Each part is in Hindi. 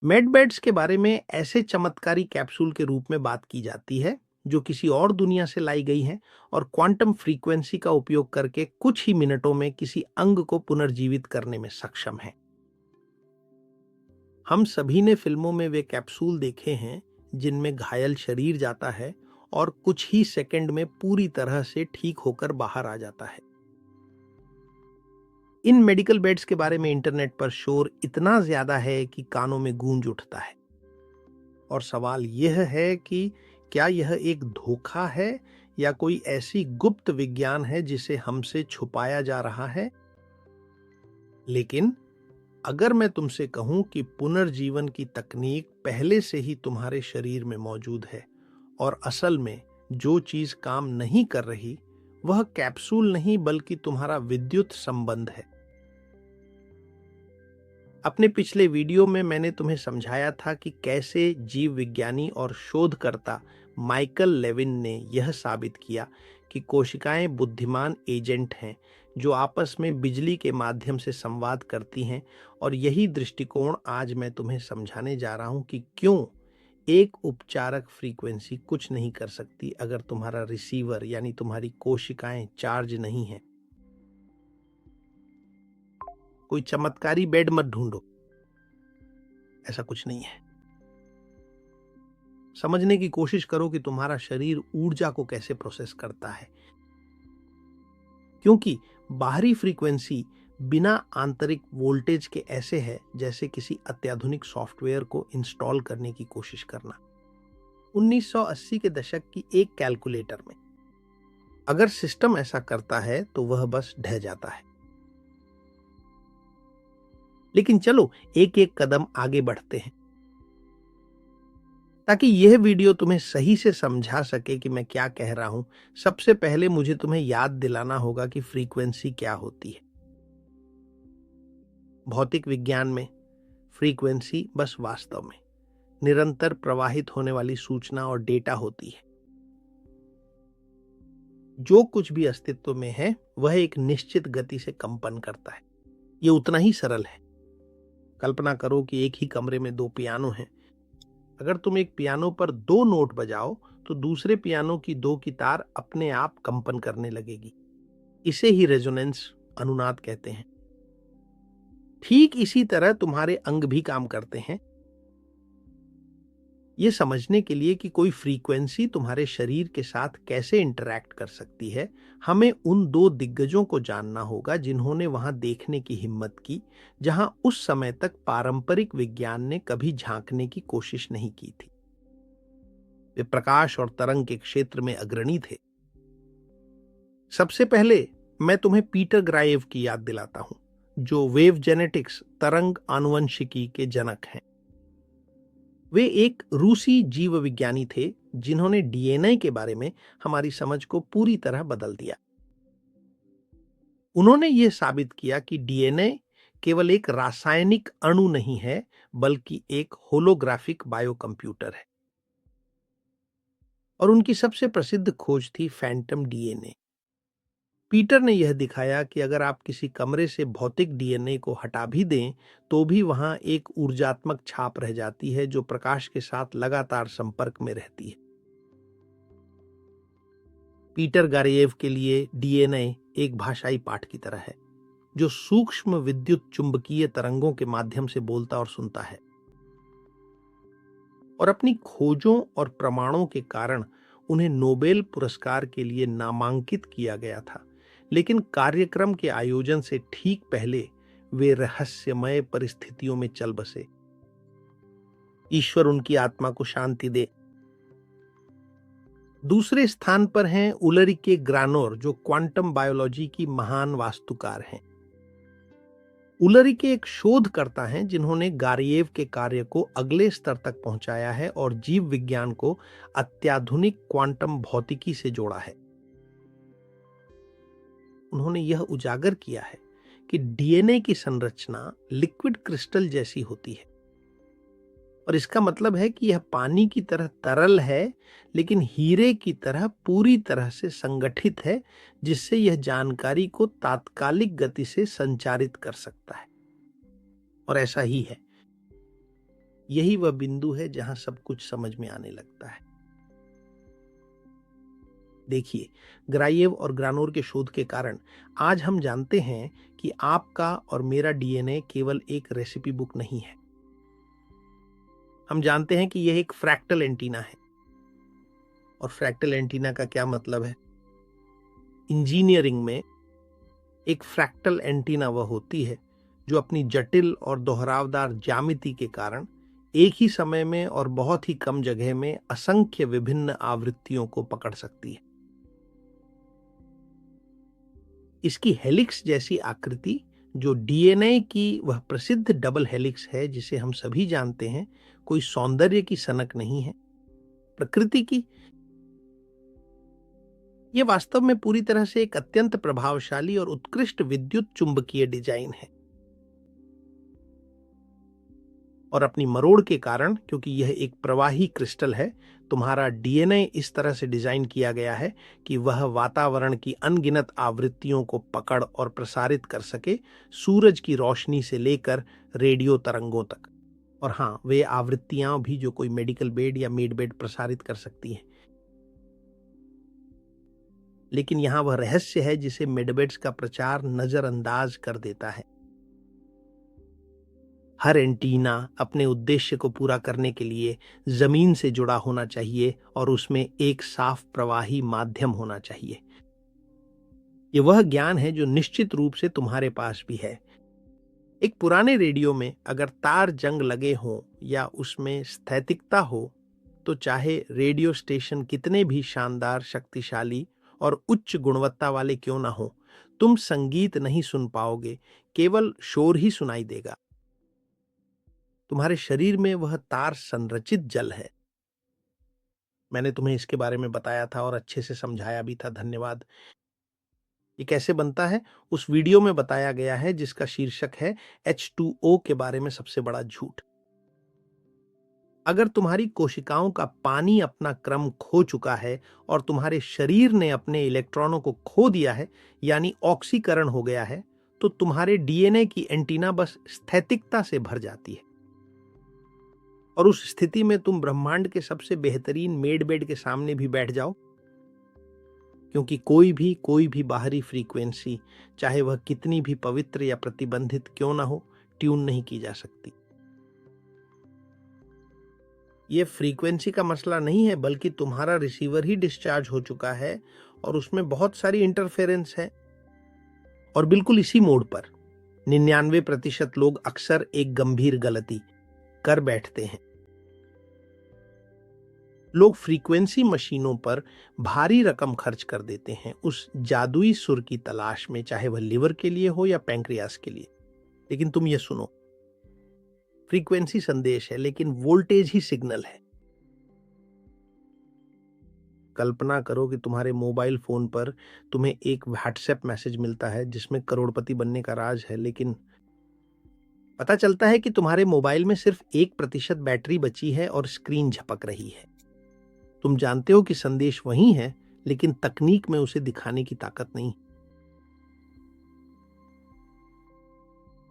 मेडबेड्स के बारे में ऐसे चमत्कारी कैप्सूल के रूप में बात की जाती है जो किसी और दुनिया से लाई गई हैं और क्वांटम फ्रीक्वेंसी का उपयोग करके कुछ ही मिनटों में किसी अंग को पुनर्जीवित करने में सक्षम है। हम सभी ने फिल्मों में वे कैप्सूल देखे हैं जिनमें घायल शरीर जाता है और कुछ ही सेकंड में पूरी तरह से ठीक होकर बाहर आ जाता है। इन मेडिकल बेड्स के बारे में इंटरनेट पर शोर इतना ज्यादा है कि कानों में गूंज उठता है। और सवाल यह है कि क्या यह एक धोखा है या कोई ऐसी गुप्त विज्ञान है जिसे हमसे छुपाया जा रहा है। लेकिन अगर मैं तुमसे कहूं कि पुनर्जीवन की तकनीक पहले से ही तुम्हारे शरीर में मौजूद है और असल में जो चीज काम नहीं कर रही वह कैप्सूल नहीं बल्कि तुम्हारा विद्युत संबंध है। अपने पिछले वीडियो में मैंने तुम्हें समझाया था कि कैसे जीव विज्ञानी और शोधकर्ता माइकल लेविन ने यह साबित किया कि कोशिकाएं बुद्धिमान एजेंट हैं जो आपस में बिजली के माध्यम से संवाद करती हैं। और यही दृष्टिकोण आज मैं तुम्हें समझाने जा रहा हूं कि क्यों एक उपचारक फ्रीक्वेंसी कुछ नहीं कर सकती अगर तुम्हारा रिसीवर यानी तुम्हारी कोशिकाएं चार्ज नहीं है। कोई चमत्कारी बेड मत ढूंढो, ऐसा कुछ नहीं है। समझने की कोशिश करो कि तुम्हारा शरीर ऊर्जा को कैसे प्रोसेस करता है, क्योंकि बाहरी फ्रीक्वेंसी बिना आंतरिक वोल्टेज के ऐसे है जैसे किसी अत्याधुनिक सॉफ्टवेयर को इंस्टॉल करने की कोशिश करना। 1980 के दशक की एक कैलकुलेटर में अगर सिस्टम ऐसा करता है तो वह बस ढह जाता है। लेकिन चलो एक एक कदम आगे बढ़ते हैं ताकि यह वीडियो तुम्हें सही से समझा सके कि मैं क्या कह रहा हूं। सबसे पहले मुझे तुम्हें याद दिलाना होगा कि फ्रीक्वेंसी क्या होती है। भौतिक विज्ञान में फ्रीक्वेंसी बस वास्तव में निरंतर प्रवाहित होने वाली सूचना और डेटा होती है। जो कुछ भी अस्तित्व में है वह एक निश्चित गति से कंपन करता है। यह उतना ही सरल है। कल्पना करो कि एक ही कमरे में दो पियानो हैं। अगर तुम एक पियानो पर दो नोट बजाओ तो दूसरे पियानो की दो की तार अपने आप कंपन करने लगेगी। इसे ही रेजोनेंस अनुनाद कहते हैं। ठीक इसी तरह तुम्हारे अंग भी काम करते हैं। यह समझने के लिए कि कोई फ्रीक्वेंसी तुम्हारे शरीर के साथ कैसे इंटरैक्ट कर सकती है, हमें उन दो दिग्गजों को जानना होगा जिन्होंने वहां देखने की हिम्मत की जहां उस समय तक पारंपरिक विज्ञान ने कभी झांकने की कोशिश नहीं की थी। वे प्रकाश और तरंग के क्षेत्र में अग्रणी थे। सबसे पहले मैं तुम्हें पीटर ग्राएव की याद दिलाता हूं जो वेव जेनेटिक्स तरंग आनुवंशिकी के जनक हैं। वे एक रूसी जीव विज्ञानी थे जिन्होंने डीएनए के बारे में हमारी समझ को पूरी तरह बदल दिया। उन्होंने यह साबित किया कि डीएनए केवल एक रासायनिक अणु नहीं है बल्कि एक होलोग्राफिक बायोकंप्यूटर है। और उनकी सबसे प्रसिद्ध खोज थी फैंटम डीएनए। पीटर ने यह दिखाया कि अगर आप किसी कमरे से भौतिक डीएनए को हटा भी दें तो भी वहां एक ऊर्जात्मक छाप रह जाती है जो प्रकाश के साथ लगातार संपर्क में रहती है। पीटर गारिएव के लिए डीएनए एक भाषाई पाठ की तरह है जो सूक्ष्म विद्युत चुंबकीय तरंगों के माध्यम से बोलता और सुनता है। और अपनी खोजों और प्रमाणों के कारण उन्हें नोबेल पुरस्कार के लिए नामांकित किया गया था। लेकिन कार्यक्रम के आयोजन से ठीक पहले वे रहस्यमय परिस्थितियों में चल बसे। ईश्वर उनकी आत्मा को शांति दे। दूसरे स्थान पर हैं उलरिके ग्रानोर जो क्वांटम बायोलॉजी की महान वास्तुकार हैं। उलरिके एक शोधकर्ता हैं जिन्होंने गारिएव के कार्य को अगले स्तर तक पहुंचाया है और जीव विज्ञान को अत्याधुनिक क्वांटम भौतिकी से जोड़ा है। उन्होंने यह उजागर किया है कि डीएनए की संरचना लिक्विड क्रिस्टल जैसी होती है और इसका मतलब है कि यह पानी की तरह तरल है लेकिन हीरे की तरह पूरी तरह से संगठित है जिससे यह जानकारी को तात्कालिक गति से संचारित कर सकता है। और ऐसा ही है। यही वह बिंदु है जहां सब कुछ समझ में आने लगता है। देखिए, ग्राइएव और ग्रानोर के शोध के कारण आज हम जानते हैं कि आपका और मेरा डीएनए केवल एक रेसिपी बुक नहीं है। हम जानते हैं कि यह एक फ्रैक्टल एंटीना है। और फ्रैक्टल एंटीना का क्या मतलब है? इंजीनियरिंग में एक फ्रैक्टल एंटीना वह होती है जो अपनी जटिल और दोहरावदार ज्यामिति के कारण एक ही समय में और बहुत ही कम जगह में असंख्य विभिन्न आवृत्तियों को पकड़ सकती है। इसकी हेलिक्स जैसी आकृति, जो डीएनए की वह प्रसिद्ध डबल हेलिक्स है जिसे हम सभी जानते हैं, कोई सौंदर्य की सनक नहीं है, प्रकृति की। यह वास्तव में पूरी तरह से एक अत्यंत प्रभावशाली और उत्कृष्ट विद्युत चुंबकीय डिजाइन है। और अपनी मरोड़ के कारण, क्योंकि यह एक प्रवाही क्रिस्टल है, तुम्हारा डीएनए इस तरह से डिजाइन किया गया है कि वह वातावरण की अनगिनत आवृत्तियों को पकड़ और प्रसारित कर सके, सूरज की रोशनी से लेकर रेडियो तरंगों तक। और हाँ, वे आवृत्तियां भी जो कोई मेडिकल बेड या मेड बेड प्रसारित कर सकती हैं। लेकिन यहां वह रहस्य है जिसे मेडबेड्स का प्रचार नजरअंदाज कर देता है। हर एंटीना अपने उद्देश्य को पूरा करने के लिए जमीन से जुड़ा होना चाहिए और उसमें एक साफ प्रवाही माध्यम होना चाहिए। यह वह ज्ञान है जो निश्चित रूप से तुम्हारे पास भी है। एक पुराने रेडियो में अगर तार जंग लगे हों या उसमें स्थैतिकता हो, तो चाहे रेडियो स्टेशन कितने भी शानदार, शक्तिशाली और उच्च गुणवत्ता वाले क्यों ना हो, तुम संगीत नहीं सुन पाओगे, केवल शोर ही सुनाई देगा। तुम्हारे शरीर में वह तार संरचित जल है। मैंने तुम्हें इसके बारे में बताया था और अच्छे से समझाया भी था, धन्यवाद। ये कैसे बनता है उस वीडियो में बताया गया है जिसका शीर्षक है H2O के बारे में सबसे बड़ा झूठ। अगर तुम्हारी कोशिकाओं का पानी अपना क्रम खो चुका है और तुम्हारे शरीर ने अपने इलेक्ट्रॉनों को खो दिया है, यानी ऑक्सीकरण हो गया है, तो तुम्हारे डीएनए की एंटीना बस स्थैतिकता से भर जाती है। और उस स्थिति में तुम ब्रह्मांड के सबसे बेहतरीन मेड बेड के सामने भी बैठ जाओ, क्योंकि कोई भी बाहरी फ्रीक्वेंसी, चाहे वह कितनी भी पवित्र या प्रतिबंधित क्यों ना हो, ट्यून नहीं की जा सकती। यह फ्रीक्वेंसी का मसला नहीं है, बल्कि तुम्हारा रिसीवर ही डिस्चार्ज हो चुका है और उसमें बहुत सारी इंटरफेरेंस है। और बिल्कुल इसी मोड पर 99% लोग अक्सर एक गंभीर गलती कर बैठते हैं। लोग फ्रीक्वेंसी मशीनों पर भारी रकम खर्च कर देते हैं उस जादुई सुर की तलाश में, चाहे वह लिवर के लिए हो या पैंक्रियास के लिए। लेकिन तुम ये सुनो, फ्रीक्वेंसी संदेश है लेकिन वोल्टेज ही सिग्नल है। कल्पना करो कि तुम्हारे मोबाइल फोन पर तुम्हें एक व्हाट्सएप मैसेज मिलता है जिसमें करोड़पति बनने का राज है, लेकिन पता चलता है कि तुम्हारे मोबाइल में सिर्फ 1% बैटरी बची है और स्क्रीन झपक रही है। तुम जानते हो कि संदेश वही है, लेकिन तकनीक में उसे दिखाने की ताकत नहीं।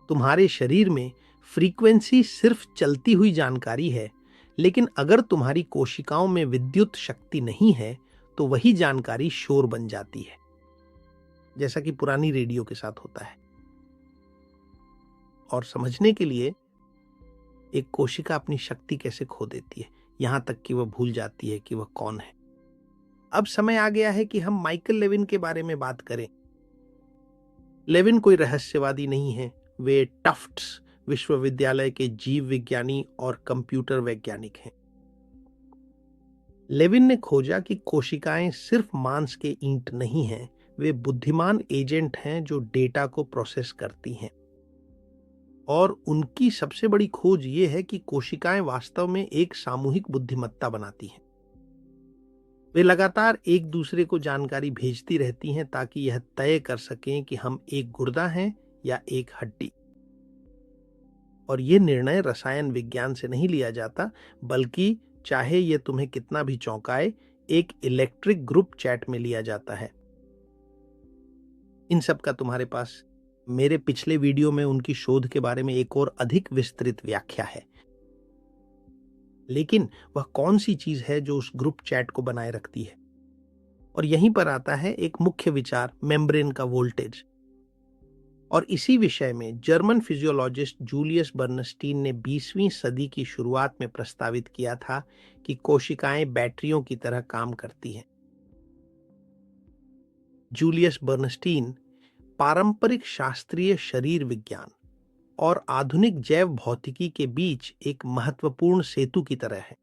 तुम्हारे शरीर में फ्रीक्वेंसी सिर्फ चलती हुई जानकारी है, लेकिन अगर तुम्हारी कोशिकाओं में विद्युत शक्ति नहीं है तो वही जानकारी शोर बन जाती है, जैसा कि पुरानी रेडियो के साथ होता है। और समझने के लिए, एक कोशिका अपनी शक्ति कैसे खो देती है, यहां तक कि वह भूल जाती है कि वह कौन है। अब समय आ गया है कि हम माइकल लेविन के बारे में बात करें। लेविन कोई रहस्यवादी नहीं है, वे टफ्ट्स विश्वविद्यालय के जीव विज्ञानी और कंप्यूटर वैज्ञानिक हैं। लेविन ने खोजा कि कोशिकाएं सिर्फ मांस के ईंट नहीं हैं, वे बुद्धिमान एजेंट हैं जो डेटा को प्रोसेस करती हैं। और उनकी सबसे बड़ी खोज ये है कि कोशिकाएं वास्तव में एक सामूहिक बुद्धिमत्ता बनाती हैं। वे लगातार एक दूसरे को जानकारी भेजती रहती हैं ताकि यह तय कर सकें कि हम एक गुर्दा हैं या एक हड्डी। और यह निर्णय रसायन विज्ञान से नहीं लिया जाता, बल्कि चाहे यह तुम्हें कितना भी चौंकाए, एक इलेक्ट्रिक ग्रुप चैट में लिया जाता है। इन सब का तुम्हारे पास मेरे पिछले वीडियो में उनकी शोध के बारे में एक और अधिक विस्तृत व्याख्या है। लेकिन वह कौन सी चीज है जो उस ग्रुप चैट को बनाए रखती है? और यहीं पर आता है एक मुख्य विचार, मेम्ब्रेन का वोल्टेज। और इसी विषय में जर्मन फिजियोलॉजिस्ट जूलियस बर्नस्टीन ने 20वीं सदी की शुरुआत में प्रस्तावित किया था कि कोशिकाएं बैटरियों की तरह काम करती हैं। जूलियस बर्नस्टीन पारंपरिक शास्त्रीय शरीर विज्ञान और आधुनिक जैव भौतिकी के बीच एक महत्वपूर्ण सेतु की तरह है।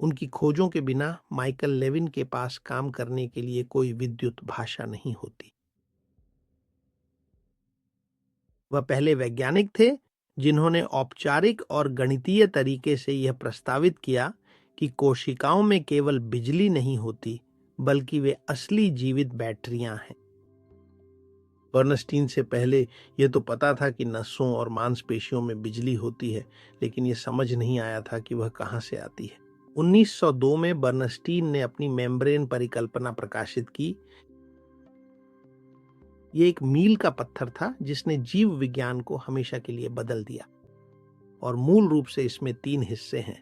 उनकी खोजों के बिना माइकल लेविन के पास काम करने के लिए कोई विद्युत भाषा नहीं होती। वह पहले वैज्ञानिक थे जिन्होंने औपचारिक और गणितीय तरीके से यह प्रस्तावित किया कि कोशिकाओं में केवल बिजली नहीं होती, बल्कि वे असली जीवित बैटरियां हैं। बर्नस्टीन से पहले यह तो पता था कि नसों और मांसपेशियों में बिजली होती है, लेकिन यह समझ नहीं आया था कि वह कहां से आती है। 1902 में बर्नस्टीन ने अपनी मेम्ब्रेन परिकल्पना प्रकाशित की। ये एक मील का पत्थर था जिसने जीव विज्ञान को हमेशा के लिए बदल दिया। और मूल रूप से इसमें 3 हिस्से हैं।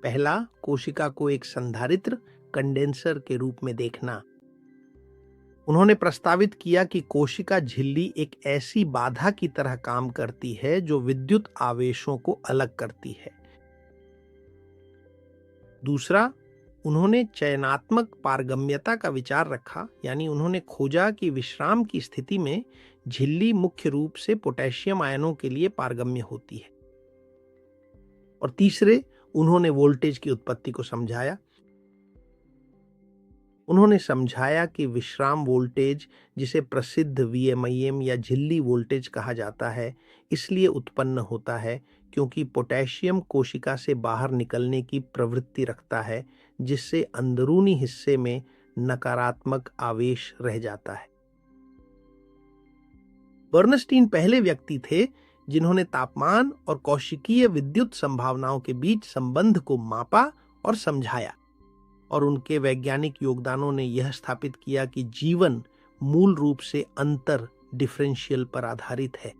पहला, कोशिका को एक संधारित्र कंडेंसर के रूप में देखना। उन्होंने प्रस्तावित किया कि कोशिका झिल्ली एक ऐसी बाधा की तरह काम करती है जो विद्युत आवेशों को अलग करती है। दूसरा, उन्होंने चयनात्मक पारगम्यता का विचार रखा, यानी उन्होंने खोजा कि विश्राम की स्थिति में झिल्ली मुख्य रूप से पोटेशियम आयनों के लिए पारगम्य होती है। और तीसरे, उन्होंने वोल्टेज की उत्पत्ति को समझाया। उन्होंने समझाया कि विश्राम वोल्टेज, जिसे प्रसिद्ध वीएमईएम या झिल्ली वोल्टेज कहा जाता है, इसलिए उत्पन्न होता है क्योंकि पोटेशियम कोशिका से बाहर निकलने की प्रवृत्ति रखता है, जिससे अंदरूनी हिस्से में नकारात्मक आवेश रह जाता है। बर्नस्टीन पहले व्यक्ति थे जिन्होंने तापमान और कोशिकीय विद्युत संभावनाओं के बीच संबंध को मापा और समझाया। और उनके वैज्ञानिक योगदानों ने यह स्थापित किया कि जीवन मूल रूप से अंतर डिफरेंशियल पर आधारित है।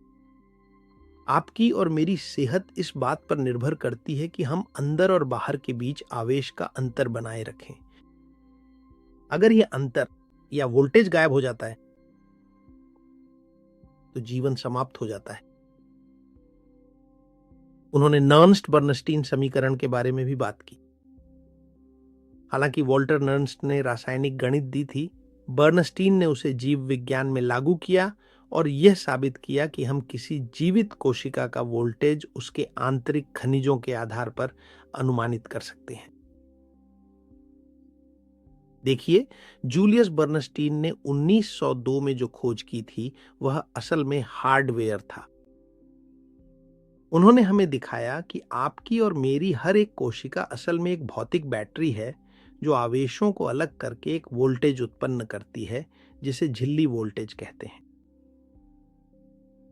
आपकी और मेरी सेहत इस बात पर निर्भर करती है कि हम अंदर और बाहर के बीच आवेश का अंतर बनाए रखें। अगर यह अंतर या वोल्टेज गायब हो जाता है तो जीवन समाप्त हो जाता है। उन्होंने नर्न्स्ट बर्नस्टीन समीकरण के बारे में भी बात की। हालांकि वॉल्टर नर्न्स्ट ने रासायनिक गणित दी थी, बर्नस्टीन ने उसे जीव विज्ञान में लागू किया और यह साबित किया कि हम किसी जीवित कोशिका का वोल्टेज उसके आंतरिक खनिजों के आधार पर अनुमानित कर सकते हैं। देखिए, जूलियस बर्नस्टीन ने 1902 में जो खोज की थी वह असल में हार्डवेयर था। उन्होंने हमें दिखाया कि आपकी और मेरी हर एक कोशिका असल में एक भौतिक बैटरी है जो आवेशों को अलग करके एक वोल्टेज उत्पन्न करती है, जिसे झिल्ली वोल्टेज कहते हैं।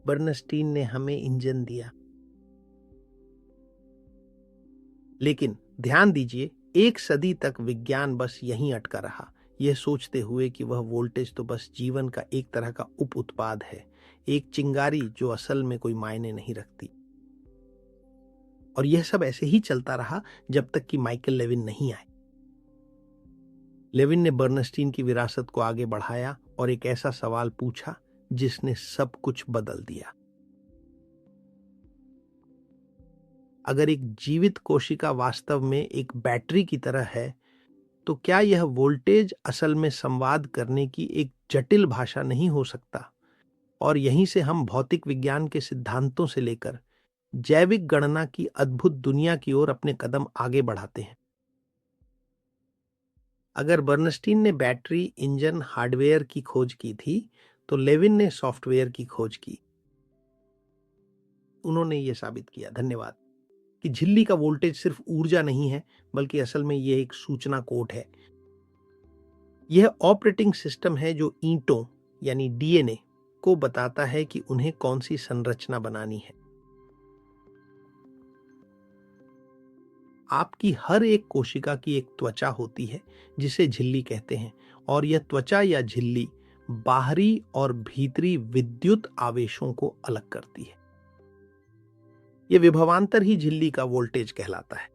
बर्नस्टीन ने हमें इंजन दिया, लेकिन ध्यान दीजिए, 1 सदी तक विज्ञान बस यहीं अटका रहा, यह सोचते हुए कि वह वोल्टेज तो बस जीवन का एक तरह का उप उत्पाद है, एक चिंगारी जो असल में कोई मायने नहीं रखती। और यह सब ऐसे ही चलता रहा जब तक कि माइकल लेविन नहीं आए। लेविन ने बर्नस्टीन की विरासत को आगे बढ़ाया और एक ऐसा सवाल पूछा जिसने सब कुछ बदल दिया। अगर एक जीवित कोशिका वास्तव में एक बैटरी की तरह है, तो क्या यह वोल्टेज असल में संवाद करने की एक जटिल भाषा नहीं हो सकता? और यहीं से हम भौतिक विज्ञान के सिद्धांतों से लेकर जैविक गणना की अद्भुत दुनिया की ओर अपने कदम आगे बढ़ाते हैं। अगर बर्नस्टीन ने बैटरी, इंजन, हार्डवेयर की खोज की थी, तो लेविन ने सॉफ्टवेयर की खोज की। उन्होंने यह साबित किया, धन्यवाद, कि झिल्ली का वोल्टेज सिर्फ ऊर्जा नहीं है, बल्कि असल में यह एक सूचना कोड है। यह ऑपरेटिंग सिस्टम है जो ईंटों यानी डीएनए को बताता है कि उन्हें कौन सी संरचना बनानी है। आपकी हर एक कोशिका की एक त्वचा होती है जिसे झिल्ली कहते हैं, और यह त्वचा या झिल्ली बाहरी और भीतरी विद्युत आवेशों को अलग करती है। ये विभवांतर ही झिल्ली का वोल्टेज कहलाता है।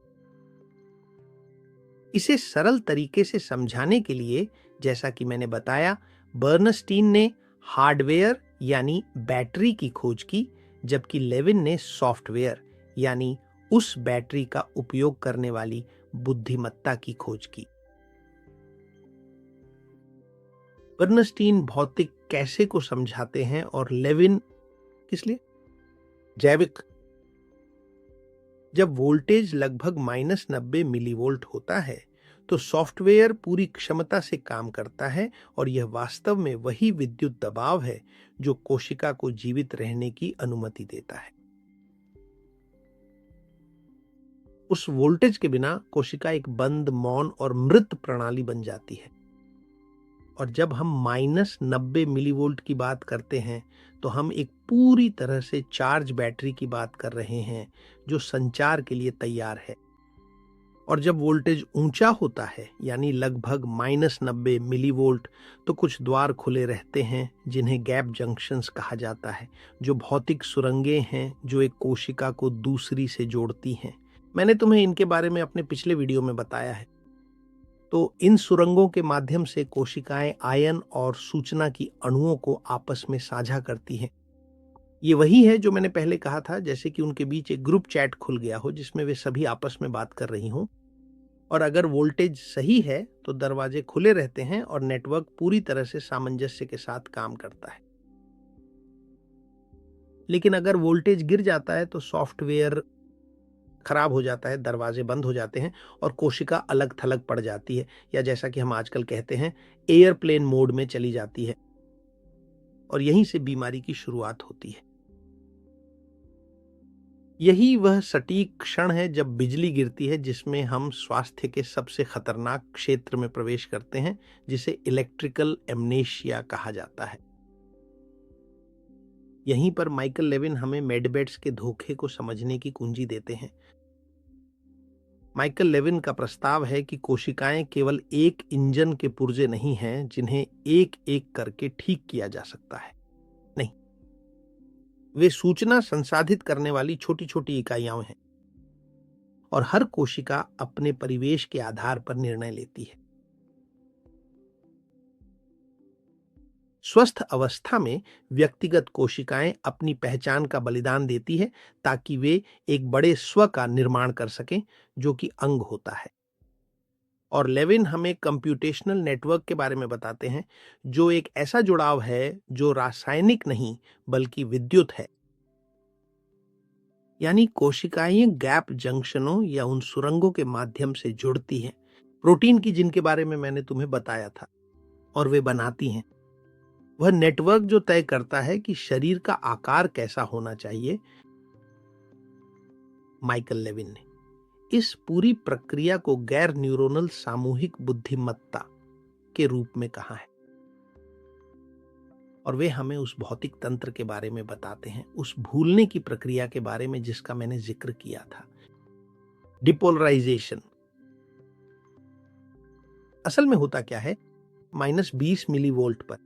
इसे सरल तरीके से समझाने के लिए, जैसा कि मैंने बताया, बर्नस्टीन ने हार्डवेयर यानी बैटरी की खोज की, जबकि लेविन ने सॉफ्टवेयर यानी उस बैटरी का उपयोग करने वाली बुद्धिमत्ता की खोज की। बर्नस्टीन भौतिक कैसे को समझाते हैं और लेविन किस लिए? जैविक। जब वोल्टेज लगभग -90 मिलीवोल्ट होता है तो सॉफ्टवेयर पूरी क्षमता से काम करता है और यह वास्तव में वही विद्युत दबाव है जो कोशिका को जीवित रहने की अनुमति देता है। उस वोल्टेज के बिना कोशिका एक बंद, मौन और मृत प्रणाली बन जाती है। और जब हम -90 मिलीवोल्ट की बात करते हैं तो हम एक पूरी तरह से चार्ज बैटरी की बात कर रहे हैं जो संचार के लिए तैयार है। और जब वोल्टेज ऊंचा होता है यानी लगभग -90 मिलीवोल्ट, तो कुछ द्वार खुले रहते हैं जिन्हें गैप जंक्शंस कहा जाता है, जो भौतिक सुरंगें हैं जो एक कोशिका को दूसरी से जोड़ती हैं। मैंने तुम्हें इनके बारे में अपने पिछले वीडियो में बताया है। तो इन सुरंगों के माध्यम से कोशिकाएं आयन और सूचना की अणुओं को आपस में साझा करती हैं। ये वही है जो मैंने पहले कहा था, जैसे कि उनके बीच एक ग्रुप चैट खुल गया हो जिसमें वे सभी आपस में बात कर रही हों। और अगर वोल्टेज सही है तो दरवाजे खुले रहते हैं और नेटवर्क पूरी तरह से सामंजस्य के साथ काम करता है। लेकिन अगर वोल्टेज गिर जाता है तो सॉफ्टवेयर खराब हो जाता है, दरवाजे बंद हो जाते हैं और कोशिका अलग थलग पड़ जाती है, या जैसा कि हम आजकल कहते हैं एयरप्लेन मोड में चली जाती है। और यहीं से बीमारी की शुरुआत होती है। यही वह सटीक क्षण है जब बिजली गिरती है, जिसमें हम स्वास्थ्य के सबसे खतरनाक क्षेत्र में प्रवेश करते हैं, जिसे इलेक्ट्रिकल एमनेशिया कहा जाता है। यहीं पर माइकल लेविन हमें मेडबेड्स के धोखे को समझने की कुंजी देते हैं। माइकल लेविन का प्रस्ताव है कि कोशिकाएं केवल एक इंजन के पुर्जे नहीं हैं जिन्हें एक एक करके ठीक किया जा सकता है। नहीं, वे सूचना संसाधित करने वाली छोटी छोटी इकाइयां हैं और हर कोशिका अपने परिवेश के आधार पर निर्णय लेती है। स्वस्थ अवस्था में व्यक्तिगत कोशिकाएं अपनी पहचान का बलिदान देती है ताकि वे एक बड़े स्व का निर्माण कर सकें, जो कि अंग होता है। और लेविन हमें कंप्यूटेशनल नेटवर्क के बारे में बताते हैं, जो एक ऐसा जुड़ाव है जो रासायनिक नहीं बल्कि विद्युत है। यानी कोशिकाएं गैप जंक्शनों या उन सुरंगों के माध्यम से जुड़ती हैं, प्रोटीन की जिनके बारे में मैंने तुम्हें बताया था, और वे बनाती हैं वह नेटवर्क जो तय करता है कि शरीर का आकार कैसा होना चाहिए। माइकल लेविन ने इस पूरी प्रक्रिया को गैर न्यूरोनल सामूहिक बुद्धिमत्ता के रूप में कहा है। और वे हमें उस भौतिक तंत्र के बारे में बताते हैं, उस भूलने की प्रक्रिया के बारे में जिसका मैंने जिक्र किया था, डिपोलराइजेशन। असल में होता क्या है, -20 मिलीवोल्ट पर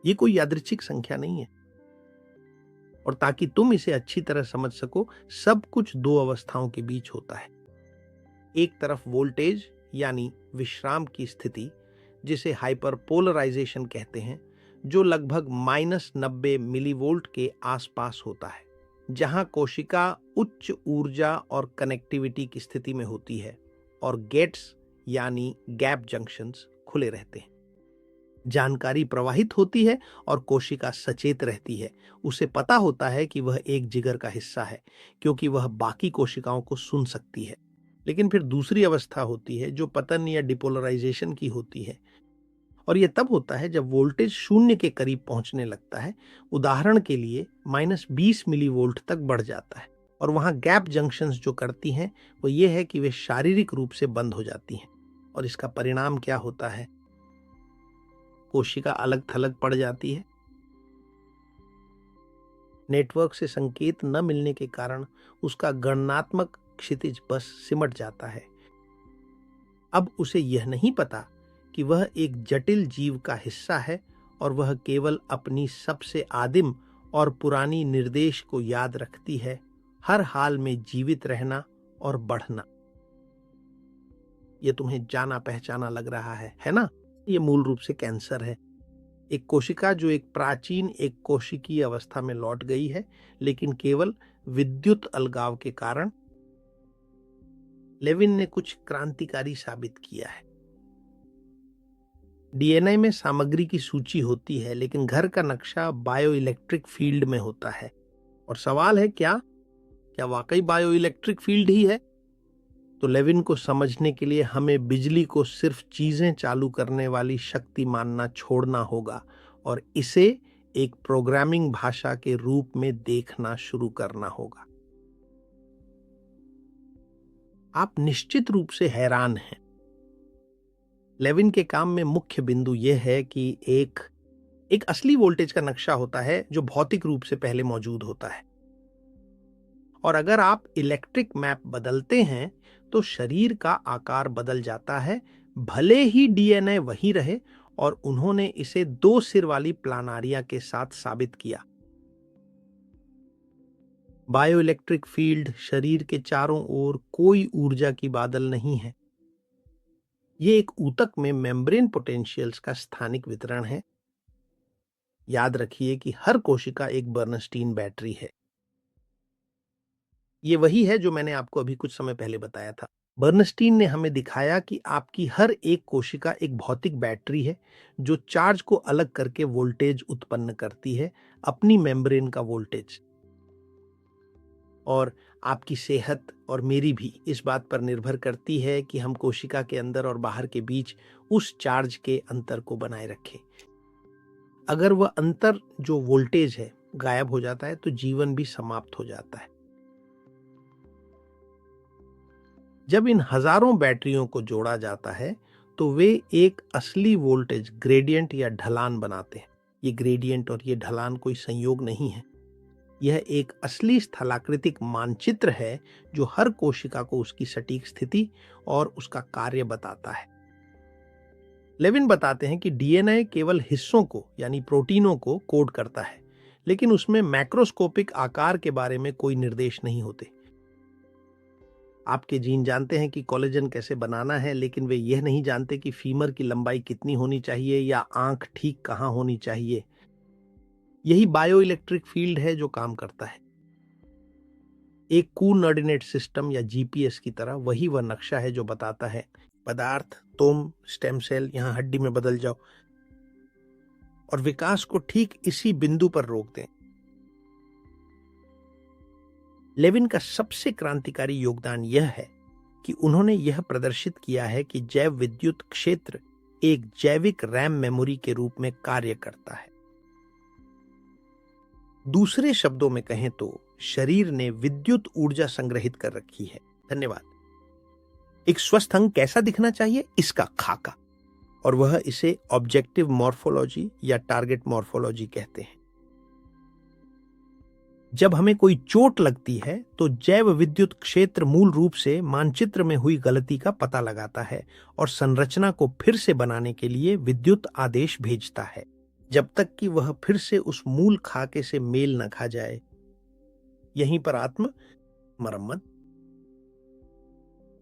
यह कोई यादृच्छिक संख्या नहीं है। और ताकि तुम इसे अच्छी तरह समझ सको, सब कुछ दो अवस्थाओं के बीच होता है। एक तरफ वोल्टेज यानी विश्राम की स्थिति, जिसे हाइपरपोलराइजेशन कहते हैं, जो लगभग -90 मिलीवोल्ट के आसपास होता है, जहां कोशिका उच्च ऊर्जा और कनेक्टिविटी की स्थिति में होती है और गेट्स यानी गैप जंक्शंस खुले रहते हैं। जानकारी प्रवाहित होती है और कोशिका सचेत रहती है। उसे पता होता है कि वह एक जिगर का हिस्सा है, क्योंकि वह बाकी कोशिकाओं को सुन सकती है। लेकिन फिर दूसरी अवस्था होती है जो पतन या डिपोलराइजेशन की होती है, और यह तब होता है जब वोल्टेज शून्य के करीब पहुंचने लगता है। उदाहरण के लिए -20 मिलीवोल्ट तक बढ़ जाता है, और वहां गैप जंक्शंस जो करती हैं वो ये है कि वे शारीरिक रूप से बंद हो जाती हैं। और इसका परिणाम क्या होता है? कोशिका अलग थलग पड़ जाती है। नेटवर्क से संकेत न मिलने के कारण उसका गणनात्मक क्षितिज बस सिमट जाता है। अब उसे यह नहीं पता कि वह एक जटिल जीव का हिस्सा है, और वह केवल अपनी सबसे आदिम और पुरानी निर्देश को याद रखती है, हर हाल में जीवित रहना और बढ़ना। ये तुम्हें जाना पहचाना लग रहा है ना? ये मूल रूप से कैंसर है। एक कोशिका जो एक प्राचीन एक कोशिकीय अवस्था में लौट गई है, लेकिन केवल विद्युत अलगाव के कारण। लेविन ने कुछ क्रांतिकारी साबित किया है। डीएनए में सामग्री की सूची होती है, लेकिन घर का नक्शा बायोइलेक्ट्रिक फील्ड में होता है। और सवाल है, क्या क्या वाकई बायोइलेक्ट्रिक फील्ड ही है? तो लेविन को समझने के लिए हमें बिजली को सिर्फ चीजें चालू करने वाली शक्ति मानना छोड़ना होगा और इसे एक प्रोग्रामिंग भाषा के रूप में देखना शुरू करना होगा। आप निश्चित रूप से हैरान हैं। लेविन के काम में मुख्य बिंदु यह है कि एक असली वोल्टेज का नक्शा होता है जो भौतिक रूप से पहले मौजूद होता है, और अगर आप इलेक्ट्रिक मैप बदलते हैं तो शरीर का आकार बदल जाता है, भले ही डीएनए वही रहे। और उन्होंने इसे 2 सिर वाली प्लानारिया के साथ साबित किया। बायोइलेक्ट्रिक फील्ड शरीर के चारों ओर कोई ऊर्जा की बादल नहीं है। ये एक ऊतक में मेम्ब्रेन पोटेंशियल्स का स्थानिक वितरण है। याद रखिए कि हर कोशिका एक बर्नस्टीन बैटरी है। ये वही है जो मैंने आपको अभी कुछ समय पहले बताया था। बर्नस्टीन ने हमें दिखाया कि आपकी हर एक कोशिका एक भौतिक बैटरी है जो चार्ज को अलग करके वोल्टेज उत्पन्न करती है, अपनी मेम्ब्रेन का वोल्टेज। और आपकी सेहत और मेरी भी इस बात पर निर्भर करती है कि हम कोशिका के अंदर और बाहर के बीच उस चार्ज के अंतर को बनाए रखें। अगर वह अंतर जो वोल्टेज है गायब हो जाता है तो जीवन भी समाप्त हो जाता है। जब इन हजारों बैटरियों को जोड़ा जाता है तो वे एक असली वोल्टेज ग्रेडियंट या ढलान बनाते हैं। ये ग्रेडियंट और ये ढलान कोई संयोग नहीं है, यह एक असली स्थलाकृतिक मानचित्र है जो हर कोशिका को उसकी सटीक स्थिति और उसका कार्य बताता है। लेविन बताते हैं कि डीएनए केवल हिस्सों को यानी प्रोटीनों को कोड करता है, लेकिन उसमें मैक्रोस्कोपिक आकार के बारे में कोई निर्देश नहीं होते। आपके जीन जानते हैं कि कोलेजन कैसे बनाना है, लेकिन वे यह नहीं जानते कि फीमर की लंबाई कितनी होनी चाहिए या आंख ठीक कहां होनी चाहिए। यही बायोइलेक्ट्रिक फील्ड है जो काम करता है। एक कोऑर्डिनेट सिस्टम या जीपीएस की तरह वही वह नक्शा है जो बताता है पदार्थ, तुम, स्टेम सेल यहां हड्डी में बदल जाओ और विकास को ठीक इसी बिंदु पर रोक दें। लेविन का सबसे क्रांतिकारी योगदान यह है कि उन्होंने यह प्रदर्शित किया है कि जैव विद्युत क्षेत्र एक जैविक रैम मेमोरी के रूप में कार्य करता है। दूसरे शब्दों में कहें तो शरीर ने विद्युत ऊर्जा संग्रहित कर रखी है। धन्यवाद। एक स्वस्थ अंग कैसा दिखना चाहिए? इसका खाका, और वह इसे ऑब्जेक्टिव मॉर्फोलॉजी या टारगेट मॉर्फोलॉजी कहते हैं। जब हमें कोई चोट लगती है तो जैव विद्युत क्षेत्र मूल रूप से मानचित्र में हुई गलती का पता लगाता है और संरचना को फिर से बनाने के लिए विद्युत आदेश भेजता है, जब तक कि वह फिर से उस मूल खाके से मेल न खा जाए। यहीं पर आत्म मरम्मत।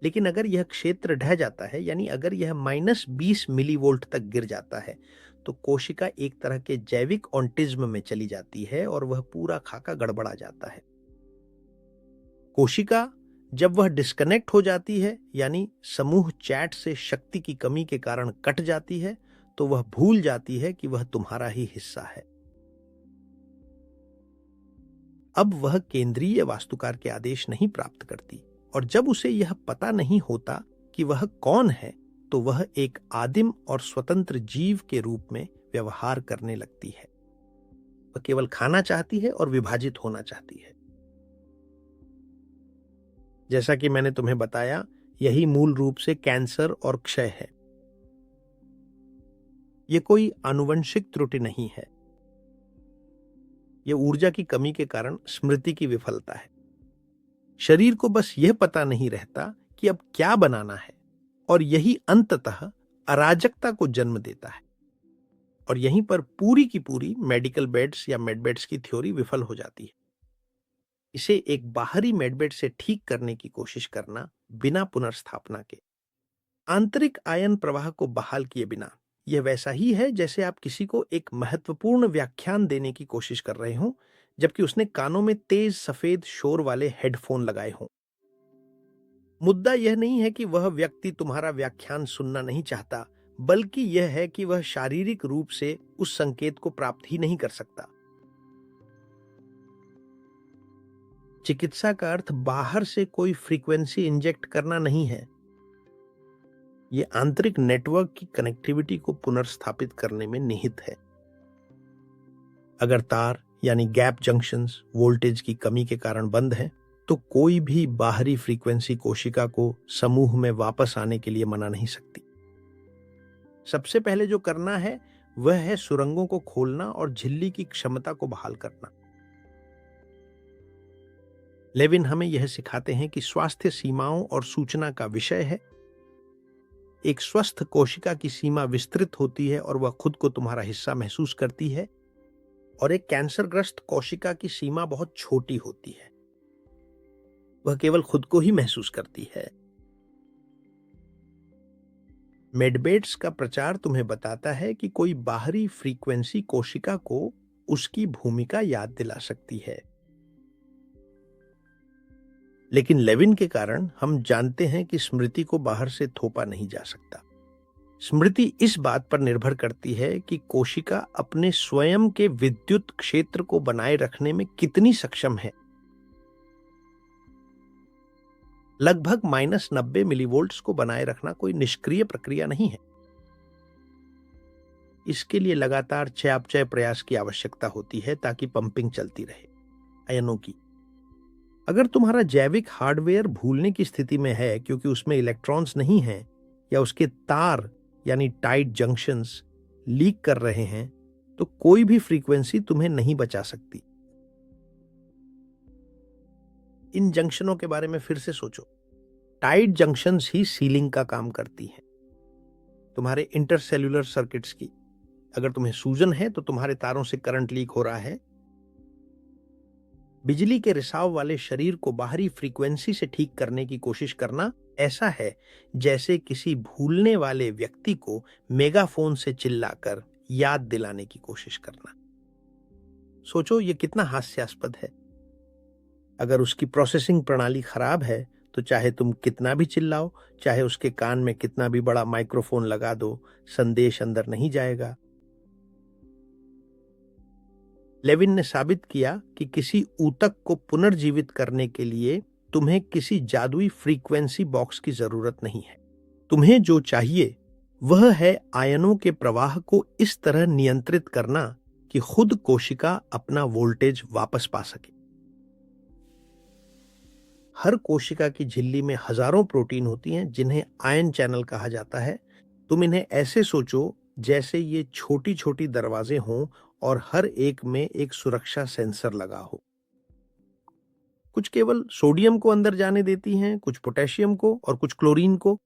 लेकिन अगर यह क्षेत्र ढह जाता है, यानी अगर यह -20 मिलीवोल्ट तक गिर जाता है, तो कोशिका एक तरह के जैविक ऑटिज्म में चली जाती है और वह पूरा खाका गड़बड़ा जाता है। कोशिका जब वह डिस्कनेक्ट हो जाती है, यानी समूह चैट से शक्ति की कमी के कारण कट जाती है, तो वह भूल जाती है कि वह तुम्हारा ही हिस्सा है। अब वह केंद्रीय वास्तुकार के आदेश नहीं प्राप्त करती, और जब उसे यह पता नहीं होता कि वह कौन है, तो वह एक आदिम और स्वतंत्र जीव के रूप में व्यवहार करने लगती है। वह केवल खाना चाहती है और विभाजित होना चाहती है। जैसा कि मैंने तुम्हें बताया, यही मूल रूप से कैंसर और क्षय है। यह कोई आनुवंशिक त्रुटि नहीं है, यह ऊर्जा की कमी के कारण स्मृति की विफलता है। शरीर को बस यह पता नहीं रहता कि अब क्या बनाना है, और यही अंततः अराजकता को जन्म देता है। और यहीं पर पूरी की पूरी मेडिकल बेड्स या मेडबेड्स की थ्योरी विफल हो जाती है। इसे एक बाहरी मेडबेड से ठीक करने की कोशिश करना बिना पुनर्स्थापना के, आंतरिक आयन प्रवाह को बहाल किए बिना, यह वैसा ही है जैसे आप किसी को एक महत्वपूर्ण व्याख्यान देने की कोशिश कर रहे हो जबकि उसने कानों में तेज सफेद शोर वाले हेडफोन लगाए हों। मुद्दा यह नहीं है कि वह व्यक्ति तुम्हारा व्याख्यान सुनना नहीं चाहता, बल्कि यह है कि वह शारीरिक रूप से उस संकेत को प्राप्त ही नहीं कर सकता। चिकित्सा का अर्थ बाहर से कोई फ्रीक्वेंसी इंजेक्ट करना नहीं है। यह आंतरिक नेटवर्क की कनेक्टिविटी को पुनर्स्थापित करने में निहित है। अगर तार यानी गैप जंक्शंस वोल्टेज की कमी के कारण बंद हैं, तो कोई भी बाहरी फ्रीक्वेंसी कोशिका को समूह में वापस आने के लिए मना नहीं सकती। सबसे पहले जो करना है वह है सुरंगों को खोलना और झिल्ली की क्षमता को बहाल करना। लेविन हमें यह सिखाते हैं कि स्वास्थ्य सीमाओं और सूचना का विषय है। एक स्वस्थ कोशिका की सीमा विस्तृत होती है और वह खुद को तुम्हारा हिस्सा महसूस करती है, और एक कैंसरग्रस्त कोशिका की सीमा बहुत छोटी होती है, वह केवल खुद को ही महसूस करती है। मेडबेड्स का प्रचार तुम्हें बताता है कि कोई बाहरी फ्रीक्वेंसी कोशिका को उसकी भूमिका याद दिला सकती है। लेकिन लेविन के कारण हम जानते हैं कि स्मृति को बाहर से थोपा नहीं जा सकता। स्मृति इस बात पर निर्भर करती है कि कोशिका अपने स्वयं के विद्युत क्षेत्र को बनाए रखने में कितनी सक्षम है। लगभग -90 मिलीवोल्ट्स को बनाए रखना कोई निष्क्रिय प्रक्रिया नहीं है। इसके लिए लगातार चयापचय प्रयास की आवश्यकता होती है ताकि पंपिंग चलती रहे आयनों की। अगर तुम्हारा जैविक हार्डवेयर भूलने की स्थिति में है क्योंकि उसमें इलेक्ट्रॉन्स नहीं हैं या उसके तार यानी टाइट जंक्शंस लीक कर रहे हैं, तो कोई भी फ्रीक्वेंसी तुम्हें नहीं बचा सकती। इन जंक्शनों के बारे में फिर से सोचो। टाइट जंक्शंस ही सीलिंग का काम करती हैं, तुम्हारे इंटरसेल्युलर सर्किट्स की। अगर तुम्हें सूजन है तो तुम्हारे तारों से करंट लीक हो रहा है। बिजली के रिसाव वाले शरीर को बाहरी फ्रीक्वेंसी से ठीक करने की कोशिश करना ऐसा है जैसे किसी भूलने वाले व्यक्ति को मेगाफोन से चिल्लाकर याद दिलाने की कोशिश करना। सोचो ये कितना हास्यास्पद है। अगर उसकी प्रोसेसिंग प्रणाली खराब है तो चाहे तुम कितना भी चिल्लाओ, चाहे उसके कान में कितना भी बड़ा माइक्रोफोन लगा दो, संदेश अंदर नहीं जाएगा। लेविन ने साबित किया कि किसी ऊतक को पुनर्जीवित करने के लिए तुम्हें किसी जादुई फ्रीक्वेंसी बॉक्स की जरूरत नहीं है। तुम्हें जो चाहिए वह है आयनों के प्रवाह को इस तरह नियंत्रित करना कि खुद कोशिका अपना वोल्टेज वापस पा सके। हर कोशिका की झिल्ली में हजारों प्रोटीन होती हैं जिन्हें आयन चैनल कहा जाता है। तुम इन्हें ऐसे सोचो जैसे ये छोटी छोटी दरवाजे हों और हर एक में एक सुरक्षा सेंसर लगा हो। कुछ केवल सोडियम को अंदर जाने देती हैं, कुछ पोटेशियम को और कुछ क्लोरीन को।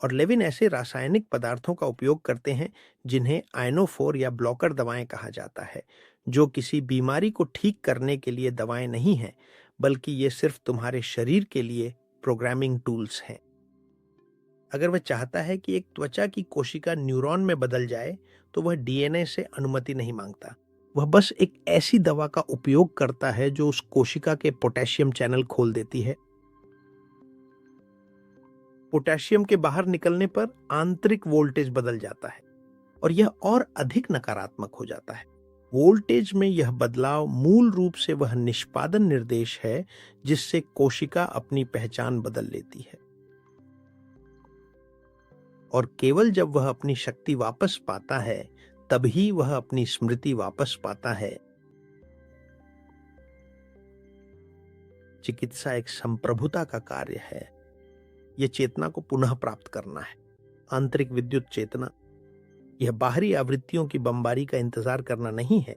और लेविन ऐसे रासायनिक पदार्थों का उपयोग करते हैं जिन्हें आयनोफोर या ब्लॉकर दवाएं कहा जाता है, जो किसी बीमारी को ठीक करने के लिए दवाएं नहीं हैं, बल्कि ये सिर्फ तुम्हारे शरीर के लिए प्रोग्रामिंग टूल्स हैं। अगर वह चाहता है कि एक त्वचा की कोशिका न्यूरॉन में बदल जाए तो वह डीएनए से अनुमति नहीं मांगता। वह बस एक ऐसी दवा का उपयोग करता है जो उस कोशिका के पोटेशियम चैनल खोल देती है। पोटेशियम के बाहर निकलने पर आंतरिक वोल्टेज बदल जाता है और यह और अधिक नकारात्मक हो जाता है। वोल्टेज में यह बदलाव मूल रूप से वह निष्पादन निर्देश है जिससे कोशिका अपनी पहचान बदल लेती है। और केवल जब वह अपनी शक्ति वापस पाता है तभी वह अपनी स्मृति वापस पाता है। चिकित्सा एक संप्रभुता का कार्य है। यह चेतना को पुनः प्राप्त करना है, आंतरिक विद्युत चेतना। यह बाहरी आवृत्तियों की बमबारी का इंतजार करना नहीं है।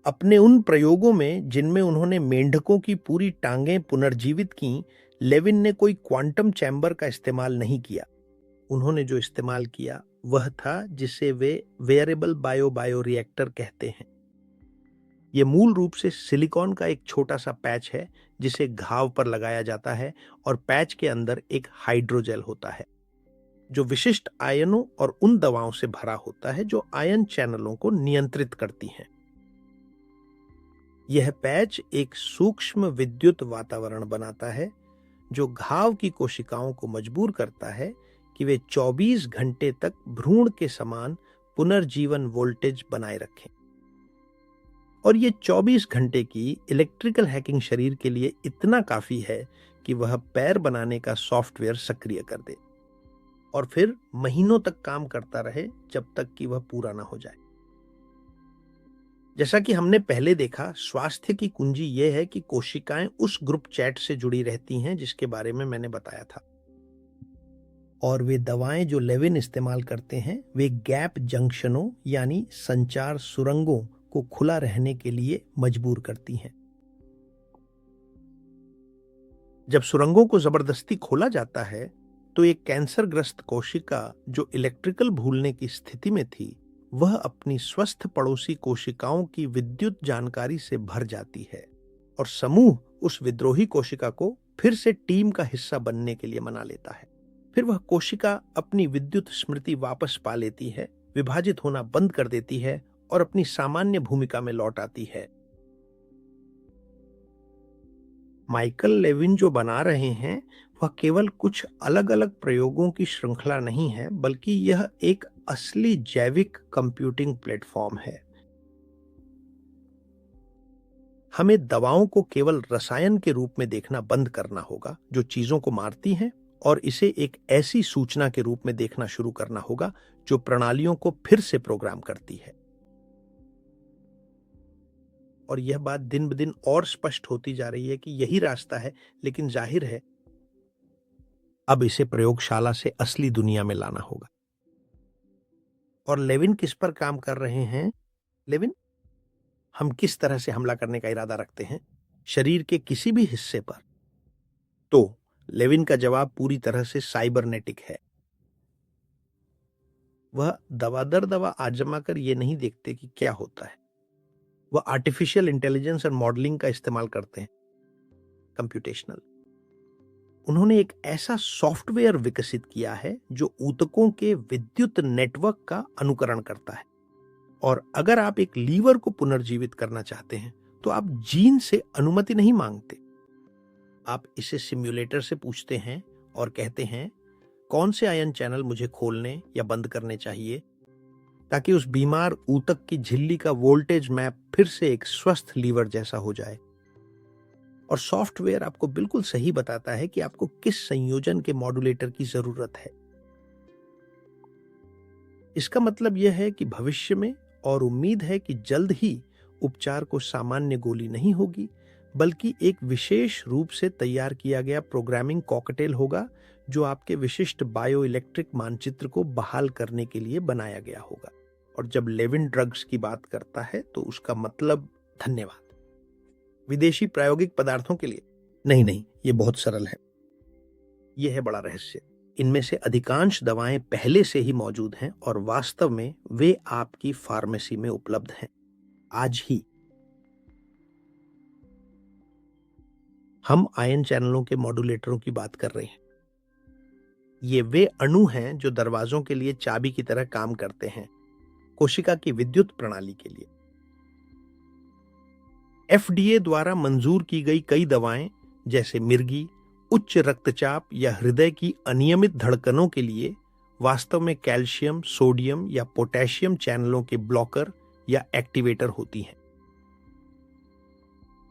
अपने उन प्रयोगों में जिनमें उन्होंने मेंढकों की पूरी टांगें पुनर्जीवित की, लेविन ने कोई क्वांटम चैम्बर का इस्तेमाल नहीं किया। उन्होंने जो इस्तेमाल किया वह था जिसे वे वेयरेबल बायो रिएक्टर कहते हैं। ये मूल रूप से सिलिकॉन का एक छोटा सा पैच है जिसे घाव पर लगाया जाता है और पैच के अंदर एक हाइड्रोजेल होता है जो विशिष्ट आयनों और उन दवाओं से भरा होता है जो आयन चैनलों को नियंत्रित करती हैं। यह पैच एक सूक्ष्म विद्युत वातावरण बनाता है जो घाव की कोशिकाओं को मजबूर करता है कि वे 24 घंटे तक भ्रूण के समान पुनर्जीवन वोल्टेज बनाए रखें। और ये 24 घंटे की इलेक्ट्रिकल हैकिंग शरीर के लिए इतना काफी है कि वह पैर बनाने का सॉफ्टवेयर सक्रिय कर दे और फिर महीनों तक काम करता रहे जब तक कि वह पूरा ना हो जाए। जैसा कि हमने पहले देखा, स्वास्थ्य की कुंजी यह है कि कोशिकाएं उस ग्रुप चैट से जुड़ी रहती हैं जिसके बारे में मैंने बताया था। और वे दवाएं जो लेविन इस्तेमाल करते हैं वे गैप जंक्शनों यानी संचार सुरंगों को खुला रहने के लिए मजबूर करती हैं। जब सुरंगों को जबरदस्ती खोला जाता है तो एक कैंसरग्रस्त कोशिका जो इलेक्ट्रिकल भूलने की स्थिति में थी वह अपनी स्वस्थ पड़ोसी कोशिकाओं की विद्युत जानकारी से भर जाती है और समूह उस विद्रोही कोशिका को फिर से टीम का हिस्सा बनने के लिए मना लेता है। फिर वह कोशिका अपनी विद्युत स्मृति वापस पा लेती है, विभाजित होना बंद कर देती है और अपनी सामान्य भूमिका में लौट आती है। माइकल लेविन जो बना रहे हैं वह केवल कुछ अलग अलग प्रयोगों की श्रृंखला नहीं है, बल्कि यह एक असली जैविक कंप्यूटिंग प्लेटफॉर्म है। हमें दवाओं को केवल रसायन के रूप में देखना बंद करना होगा जो चीजों को मारती हैं और इसे एक ऐसी सूचना के रूप में देखना शुरू करना होगा जो प्रणालियों को फिर से प्रोग्राम करती है। और यह बात दिन ब दिन और स्पष्ट होती जा रही है कि यही रास्ता है, लेकिन जाहिर है अब इसे प्रयोगशाला से असली दुनिया में लाना होगा। और लेविन किस पर काम कर रहे हैं? लेविन, हम किस तरह से हमला करने का इरादा रखते हैं शरीर के किसी भी हिस्से पर? तो लेविन का जवाब पूरी तरह से साइबरनेटिक है। वह दवा दर दवा आजमा कर यह नहीं देखते कि क्या होता है, वह आर्टिफिशियल इंटेलिजेंस और मॉडलिंग का इस्तेमाल करते हैं, कंप्यूटेशनल। उन्होंने एक ऐसा सॉफ्टवेयर विकसित किया है जो ऊतकों के विद्युत नेटवर्क का अनुकरण करता है। और अगर आप एक लीवर को पुनर्जीवित करना चाहते हैं तो आप जीन से अनुमति नहीं मांगते, आप इसे सिम्युलेटर से पूछते हैं और कहते हैं कौन से आयन चैनल मुझे खोलने या बंद करने चाहिए ताकि उस बीमार ऊतक की झिल्ली का वोल्टेज मैप फिर से एक स्वस्थ लीवर जैसा हो जाए। और सॉफ्टवेयर आपको बिल्कुल सही बताता है कि आपको किस संयोजन के मॉड्यूलेटर की जरूरत है। इसका मतलब यह है कि भविष्य में, और उम्मीद है कि जल्द ही, उपचार को सामान्य गोली नहीं होगी बल्कि एक विशेष रूप से तैयार किया गया प्रोग्रामिंग कॉकटेल होगा जो आपके विशिष्ट बायो इलेक्ट्रिक मानचित्र को बहाल करने के लिए बनाया गया होगा। और जब लेविन ड्रग्स की बात करता है तो उसका मतलब, धन्यवाद, विदेशी प्रायोगिक पदार्थों के लिए नहीं, ये बहुत सरल है। यह है बड़ा रहस्य। इनमें से अधिकांश दवाएं पहले से ही मौजूद हैं और वास्तव में वे आपकी फार्मेसी में उपलब्ध हैं आज ही। हम आयन चैनलों के मॉड्यूलेटरों की बात कर रहे हैं। ये वे अणु हैं जो दरवाजों के लिए चाबी की तरह काम करते हैं, कोशिका की विद्युत प्रणाली के लिए। FDA द्वारा मंजूर की गई कई दवाएं जैसे मिर्गी, उच्च रक्तचाप या हृदय की अनियमित धड़कनों के लिए वास्तव में कैल्शियम, सोडियम या पोटेशियम चैनलों के ब्लॉकर या एक्टिवेटर होती हैं।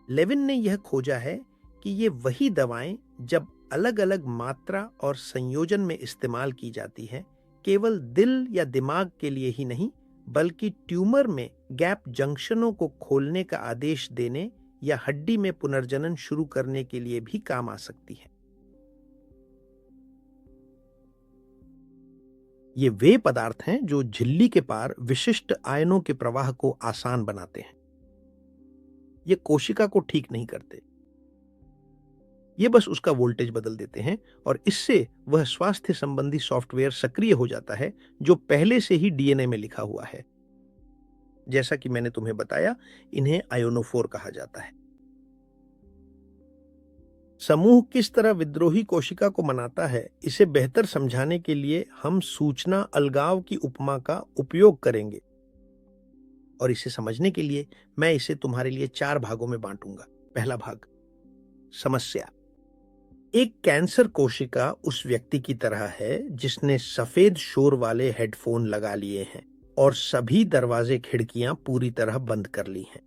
लेविन ने यह खोजा है कि ये वही दवाएं जब अलग अलग मात्रा और संयोजन में इस्तेमाल की जाती हैं, केवल दिल या दिमाग के लिए ही नहीं बल्कि ट्यूमर में गैप जंक्शनों को खोलने का आदेश देने या हड्डी में पुनर्जनन शुरू करने के लिए भी काम आ सकती है। ये वे पदार्थ हैं जो झिल्ली के पार विशिष्ट आयनों के प्रवाह को आसान बनाते हैं। ये कोशिका को ठीक नहीं करते, ये बस उसका वोल्टेज बदल देते हैं और इससे वह स्वास्थ्य संबंधी सॉफ्टवेयर सक्रिय हो जाता है जो पहले से ही DNA में लिखा हुआ है। जैसा कि मैंने तुम्हें बताया, इन्हें आयोनोफोर कहा जाता है। समूह किस तरह विद्रोही कोशिका को मनाता है, इसे बेहतर समझाने के लिए हम सूचना अलगाव की उपमा का उपयोग करेंगे। और इसे समझने के लिए मैं इसे तुम्हारे लिए 4 भागों में बांटूंगा। पहला भाग, समस्या। एक कैंसर कोशिका उस व्यक्ति की तरह है जिसने सफेद शोर वाले हेडफोन लगा लिए हैं और सभी दरवाजे खिड़कियां पूरी तरह बंद कर ली हैं।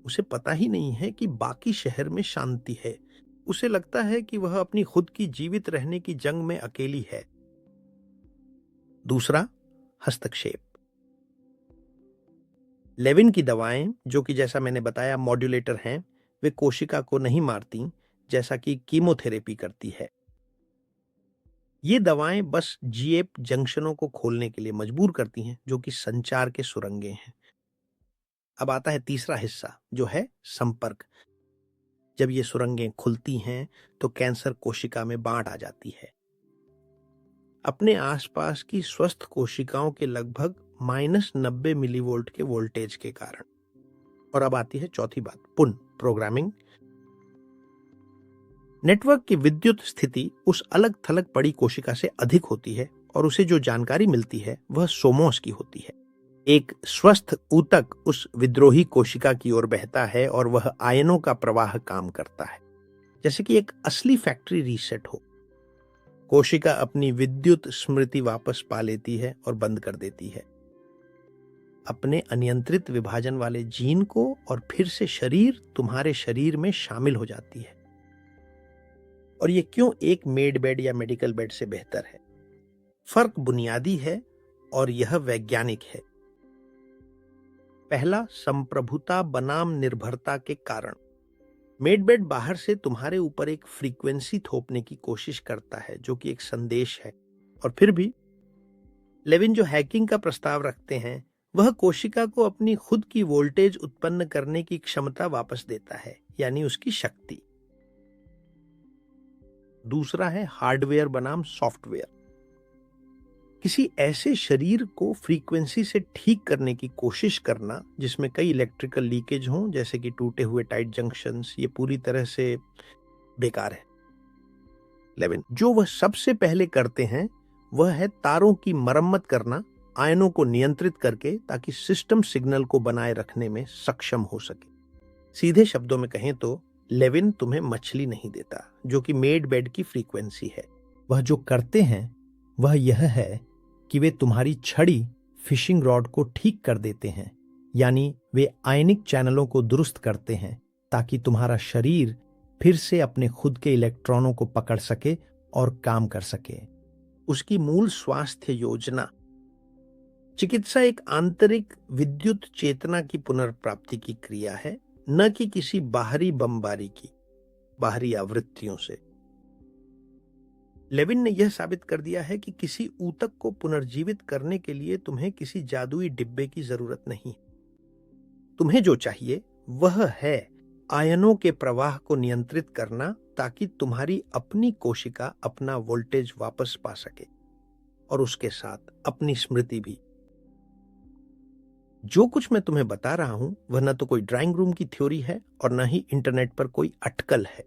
उसे पता ही नहीं है कि बाकी शहर में शांति है। उसे लगता है कि वह अपनी खुद की जीवित रहने की जंग में अकेली है। दूसरा, हस्तक्षेप। लेविन की दवाएं, जो कि जैसा मैंने बताया मॉड्यूलेटर हैं, वे कोशिका को नहीं मारती जैसा कि कीमोथेरेपी करती है। ये दवाएं बस जीएप जंक्शनों को खोलने के लिए मजबूर करती हैं, जो कि संचार के सुरंगें हैं। अब आता है तीसरा हिस्सा, जो है संपर्क। जब ये सुरंगें खुलती हैं तो कैंसर कोशिका में बांट आ जाती है, अपने आसपास की स्वस्थ कोशिकाओं के लगभग -90 मिलीवोल्ट के वोल्टेज के कारण। और अब आती है चौथी बात, पुनः प्रोग्रामिंग। नेटवर्क की विद्युत स्थिति उस अलग थलग पड़ी कोशिका से अधिक होती है और उसे जो जानकारी मिलती है वह सोमोस की होती है। एक स्वस्थ ऊतक उस विद्रोही कोशिका की ओर बहता है और वह आयनों का प्रवाह काम करता है, जैसे कि एक असली फैक्ट्री रीसेट हो। कोशिका अपनी विद्युत स्मृति वापस पा लेती है और बंद कर देती है अपने अनियंत्रित विभाजन वाले जीन को, और फिर से शरीर तुम्हारे शरीर में शामिल हो जाती है। और ये क्यों एक मेड बेड या मेडिकल बेड से बेहतर है? फर्क बुनियादी है और यह वैज्ञानिक है। पहला, संप्रभुता बनाम निर्भरता के कारण। मेड बेड बाहर से तुम्हारे ऊपर एक फ्रीक्वेंसी थोपने की कोशिश करता है, जो कि एक संदेश है। और फिर भी लेविन जो हैकिंग का प्रस्ताव रखते हैं, वह कोशिका को अपनी खुद की वोल्टेज उत्पन्न करने की क्षमता वापस देता है, यानी उसकी शक्ति। दूसरा है हार्डवेयर बनाम सॉफ्टवेयर। किसी ऐसे शरीर को फ्रीक्वेंसी से ठीक करने की कोशिश करना जिसमें कई इलेक्ट्रिकल लीकेज हों, जैसे कि टूटे हुए टाइट जंक्शंस, ये पूरी तरह से बेकार है। लेविन जो वह सबसे पहले करते हैं वह है तारों की मरम्मत करना, आयनों को नियंत्रित करके, ताकि सिस्टम सिग्नल को बनाए रखने में सक्षम हो सके। सीधे शब्दों में कहें तो लेविन तुम्हें मछली नहीं देता, जो कि मेड बेड की फ्रीक्वेंसी है। वह जो करते हैं वह यह है कि वे तुम्हारी छड़ी फिशिंग रॉड को ठीक कर देते हैं, यानी वे आयनिक चैनलों को दुरुस्त करते हैं ताकि तुम्हारा शरीर फिर से अपने खुद के इलेक्ट्रॉनों को पकड़ सके और काम कर सके। उसकी मूल स्वास्थ्य योजना। चिकित्सा एक आंतरिक विद्युत चेतना की पुनर्प्राप्ति की क्रिया है, न कि किसी बाहरी बमबारी की, बाहरी आवृत्तियों से। लेविन ने यह साबित कर दिया है कि किसी ऊतक को पुनर्जीवित करने के लिए तुम्हें किसी जादुई डिब्बे की जरूरत नहीं। तुम्हें जो चाहिए वह है आयनों के प्रवाह को नियंत्रित करना, ताकि तुम्हारी अपनी कोशिका अपना वोल्टेज वापस पा सके, और उसके साथ अपनी स्मृति भी। जो कुछ मैं तुम्हें बता रहा हूं वह न तो कोई ड्राइंग रूम की थ्योरी है और न ही इंटरनेट पर कोई अटकल है।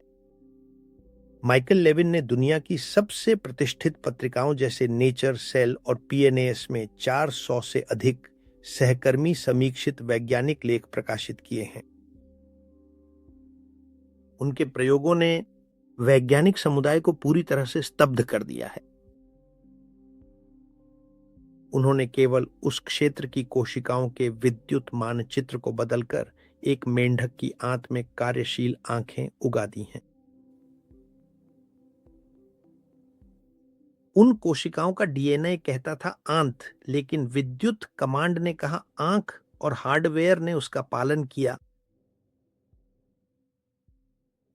माइकल लेविन ने दुनिया की सबसे प्रतिष्ठित पत्रिकाओं जैसे नेचर, सेल और पीएनएस में 400 से अधिक सहकर्मी समीक्षित वैज्ञानिक लेख प्रकाशित किए हैं। उनके प्रयोगों ने वैज्ञानिक समुदाय को पूरी तरह से स्तब्ध कर दिया है। उन्होंने केवल उस क्षेत्र की कोशिकाओं के विद्युत मानचित्र को बदलकर एक मेंढक की आंत में कार्यशील आंखें उगा दी हैं। उन कोशिकाओं का डीएनए कहता था आंत, लेकिन विद्युत कमांड ने कहा आंख, और हार्डवेयर ने उसका पालन किया।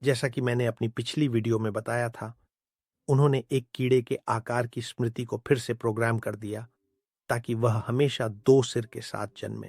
जैसा कि मैंने अपनी पिछली वीडियो में बताया था, उन्होंने एक कीड़े के आकार की स्मृति को फिर से प्रोग्राम कर दिया ताकि वह हमेशा 2 सिर के साथ जन्मे।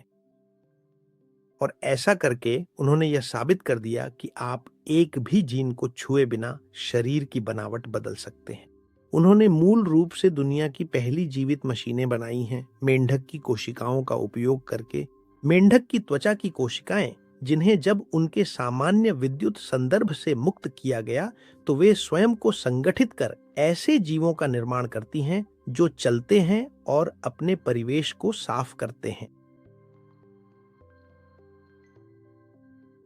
और ऐसा करके उन्होंने यह साबित कर दिया कि आप एक भी जीन को छुए बिना शरीर की बनावट बदल सकते हैं। उन्होंने मूल रूप से दुनिया की पहली जीवित मशीनें बनाई हैं, मेंढक की कोशिकाओं का उपयोग करके। मेंढक की त्वचा की कोशिकाएं, जिन्हें जब उनके सामान्य विद्युत संदर्भ से मुक्त किया गया तो वे स्वयं को संगठित कर ऐसे जीवों का निर्माण करती हैं जो चलते हैं और अपने परिवेश को साफ करते हैं।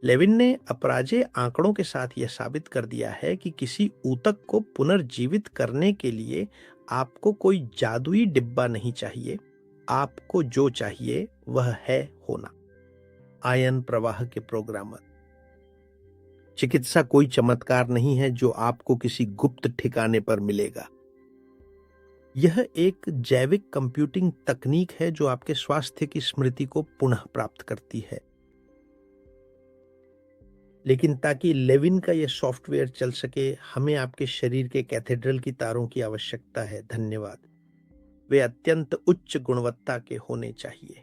लेविन ने अपराजेय आंकड़ों के साथ यह साबित कर दिया है कि किसी ऊतक को पुनर्जीवित करने के लिए आपको कोई जादुई डिब्बा नहीं चाहिए। आपको जो चाहिए वह है होना। आयन प्रवाह के प्रोग्रामर। चिकित्सा कोई चमत्कार नहीं है जो आपको किसी गुप्त ठिकाने पर मिलेगा। यह एक जैविक कंप्यूटिंग तकनीक है जो आपके स्वास्थ्य की स्मृति को पुनः प्राप्त करती है। लेकिन ताकि लेविन का यह सॉफ्टवेयर चल सके, हमें आपके शरीर के कैथेड्रल की तारों की आवश्यकता है। धन्यवाद। वे अत्यंत उच्च गुणवत्ता के होने चाहिए।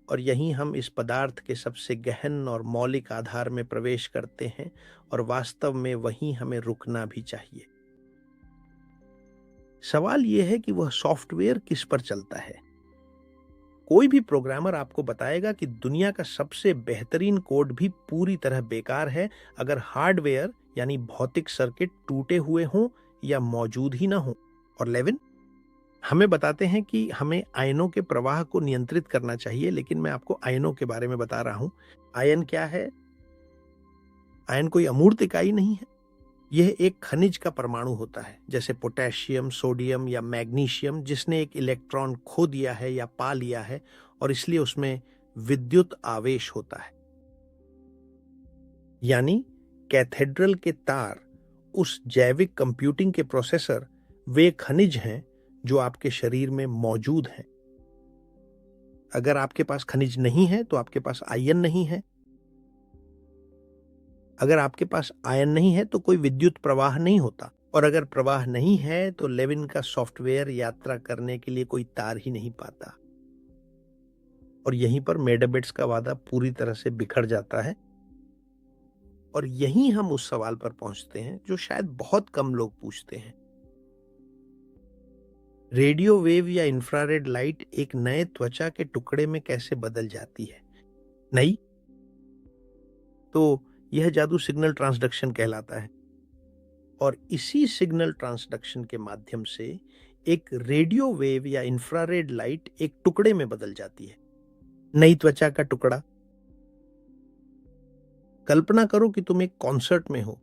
और यहीं हम इस पदार्थ के सबसे गहन और मौलिक आधार में प्रवेश करते हैं, और वास्तव में वहीं हमें रुकना भी चाहिए। सवाल यह है कि वह सॉफ्टवेयर किस पर चलता है। कोई भी प्रोग्रामर आपको बताएगा कि दुनिया का सबसे बेहतरीन कोड भी पूरी तरह बेकार है अगर हार्डवेयर यानी भौतिक सर्किट टूटे हुए हों या मौजूद ही ना हो। और लेविन हमें बताते हैं कि हमें आयनों के प्रवाह को नियंत्रित करना चाहिए, लेकिन मैं आपको आयनों के बारे में बता रहा हूं। आयन क्या है? आयन कोई अमूर्त इकाई नहीं है। यह एक खनिज का परमाणु होता है, जैसे पोटेशियम, सोडियम या मैग्नीशियम, जिसने एक इलेक्ट्रॉन खो दिया है या पा लिया है, और इसलिए उसमें विद्युत आवेश होता है। यानी कैथेड्रल के तार, उस जैविक कंप्यूटिंग के प्रोसेसर, वे खनिज हैं जो आपके शरीर में मौजूद हैं। अगर आपके पास खनिज नहीं है तो आपके पास आयन नहीं है। अगर आपके पास आयन नहीं है तो कोई विद्युत प्रवाह नहीं होता, और अगर प्रवाह नहीं है तो लेविन का सॉफ्टवेयर यात्रा करने के लिए कोई तार ही नहीं पाता। और यहीं पर मेगाबिट्स का वादा पूरी तरह से बिखर जाता है। और यहीं हम उस सवाल पर पहुंचते हैं जो शायद बहुत कम लोग पूछते हैं। रेडियो वेव या इंफ्रारेड लाइट एक नए त्वचा के टुकड़े में कैसे बदल जाती है? नहीं तो यह जादू सिग्नल ट्रांसडक्शन कहलाता है। और इसी सिग्नल ट्रांसडक्शन के माध्यम से एक रेडियो वेव या इंफ्रारेड लाइट एक टुकड़े में बदल जाती है, नई त्वचा का टुकड़ा। कल्पना करो कि तुम एक कॉन्सर्ट में हो।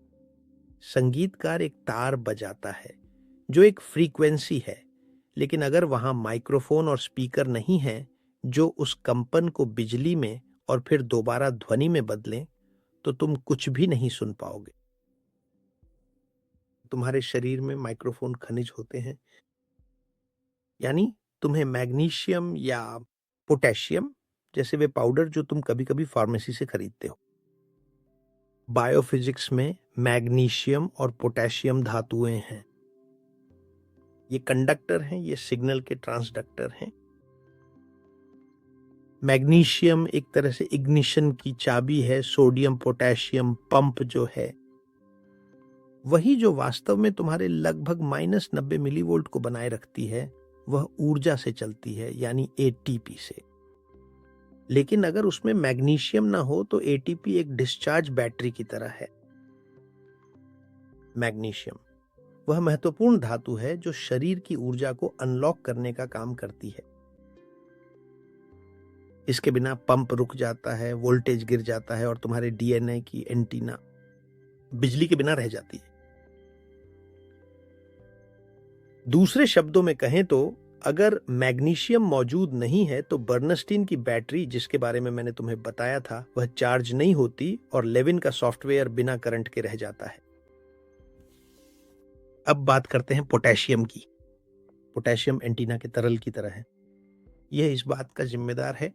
संगीतकार एक तार बजाता है जो एक फ्रीक्वेंसी है, लेकिन अगर वहां माइक्रोफोन और स्पीकर नहीं है जो उस कंपन को बिजली में और फिर दोबारा ध्वनि में बदलें, तो तुम कुछ भी नहीं सुन पाओगे। तुम्हारे शरीर में माइक्रोफोन खनिज होते हैं, यानी तुम्हें मैग्नीशियम या पोटेशियम जैसे वे पाउडर जो तुम कभी कभी फार्मेसी से खरीदते हो। बायोफिजिक्स में मैग्नीशियम और पोटेशियम धातुएं हैं। ये कंडक्टर हैं, ये सिग्नल के ट्रांसडक्टर हैं। मैग्नीशियम एक तरह से इग्निशन की चाबी है। सोडियम पोटेशियम पंप जो है, वही जो वास्तव में तुम्हारे लगभग -90 मिलीवोल्ट को बनाए रखती है, वह ऊर्जा से चलती है, यानी एटीपी से। लेकिन अगर उसमें मैग्नीशियम ना हो तो एटीपी एक डिस्चार्ज बैटरी की तरह है। मैग्नीशियम वह महत्वपूर्ण धातु है जो शरीर की ऊर्जा को अनलॉक करने का काम करती है। इसके बिना पंप रुक जाता है, वोल्टेज गिर जाता है और तुम्हारे डीएनए की एंटीना बिजली के बिना रह जाती है। दूसरे शब्दों में कहें तो अगर मैग्नीशियम मौजूद नहीं है तो बर्नस्टीन की बैटरी, जिसके बारे में मैंने तुम्हें बताया था, वह चार्ज नहीं होती और लेविन का सॉफ्टवेयर बिना करंट के रह जाता है। अब बात करते हैं पोटेशियम की। पोटेशियम एंटीना के तरल की तरह है। यह इस बात का जिम्मेदार है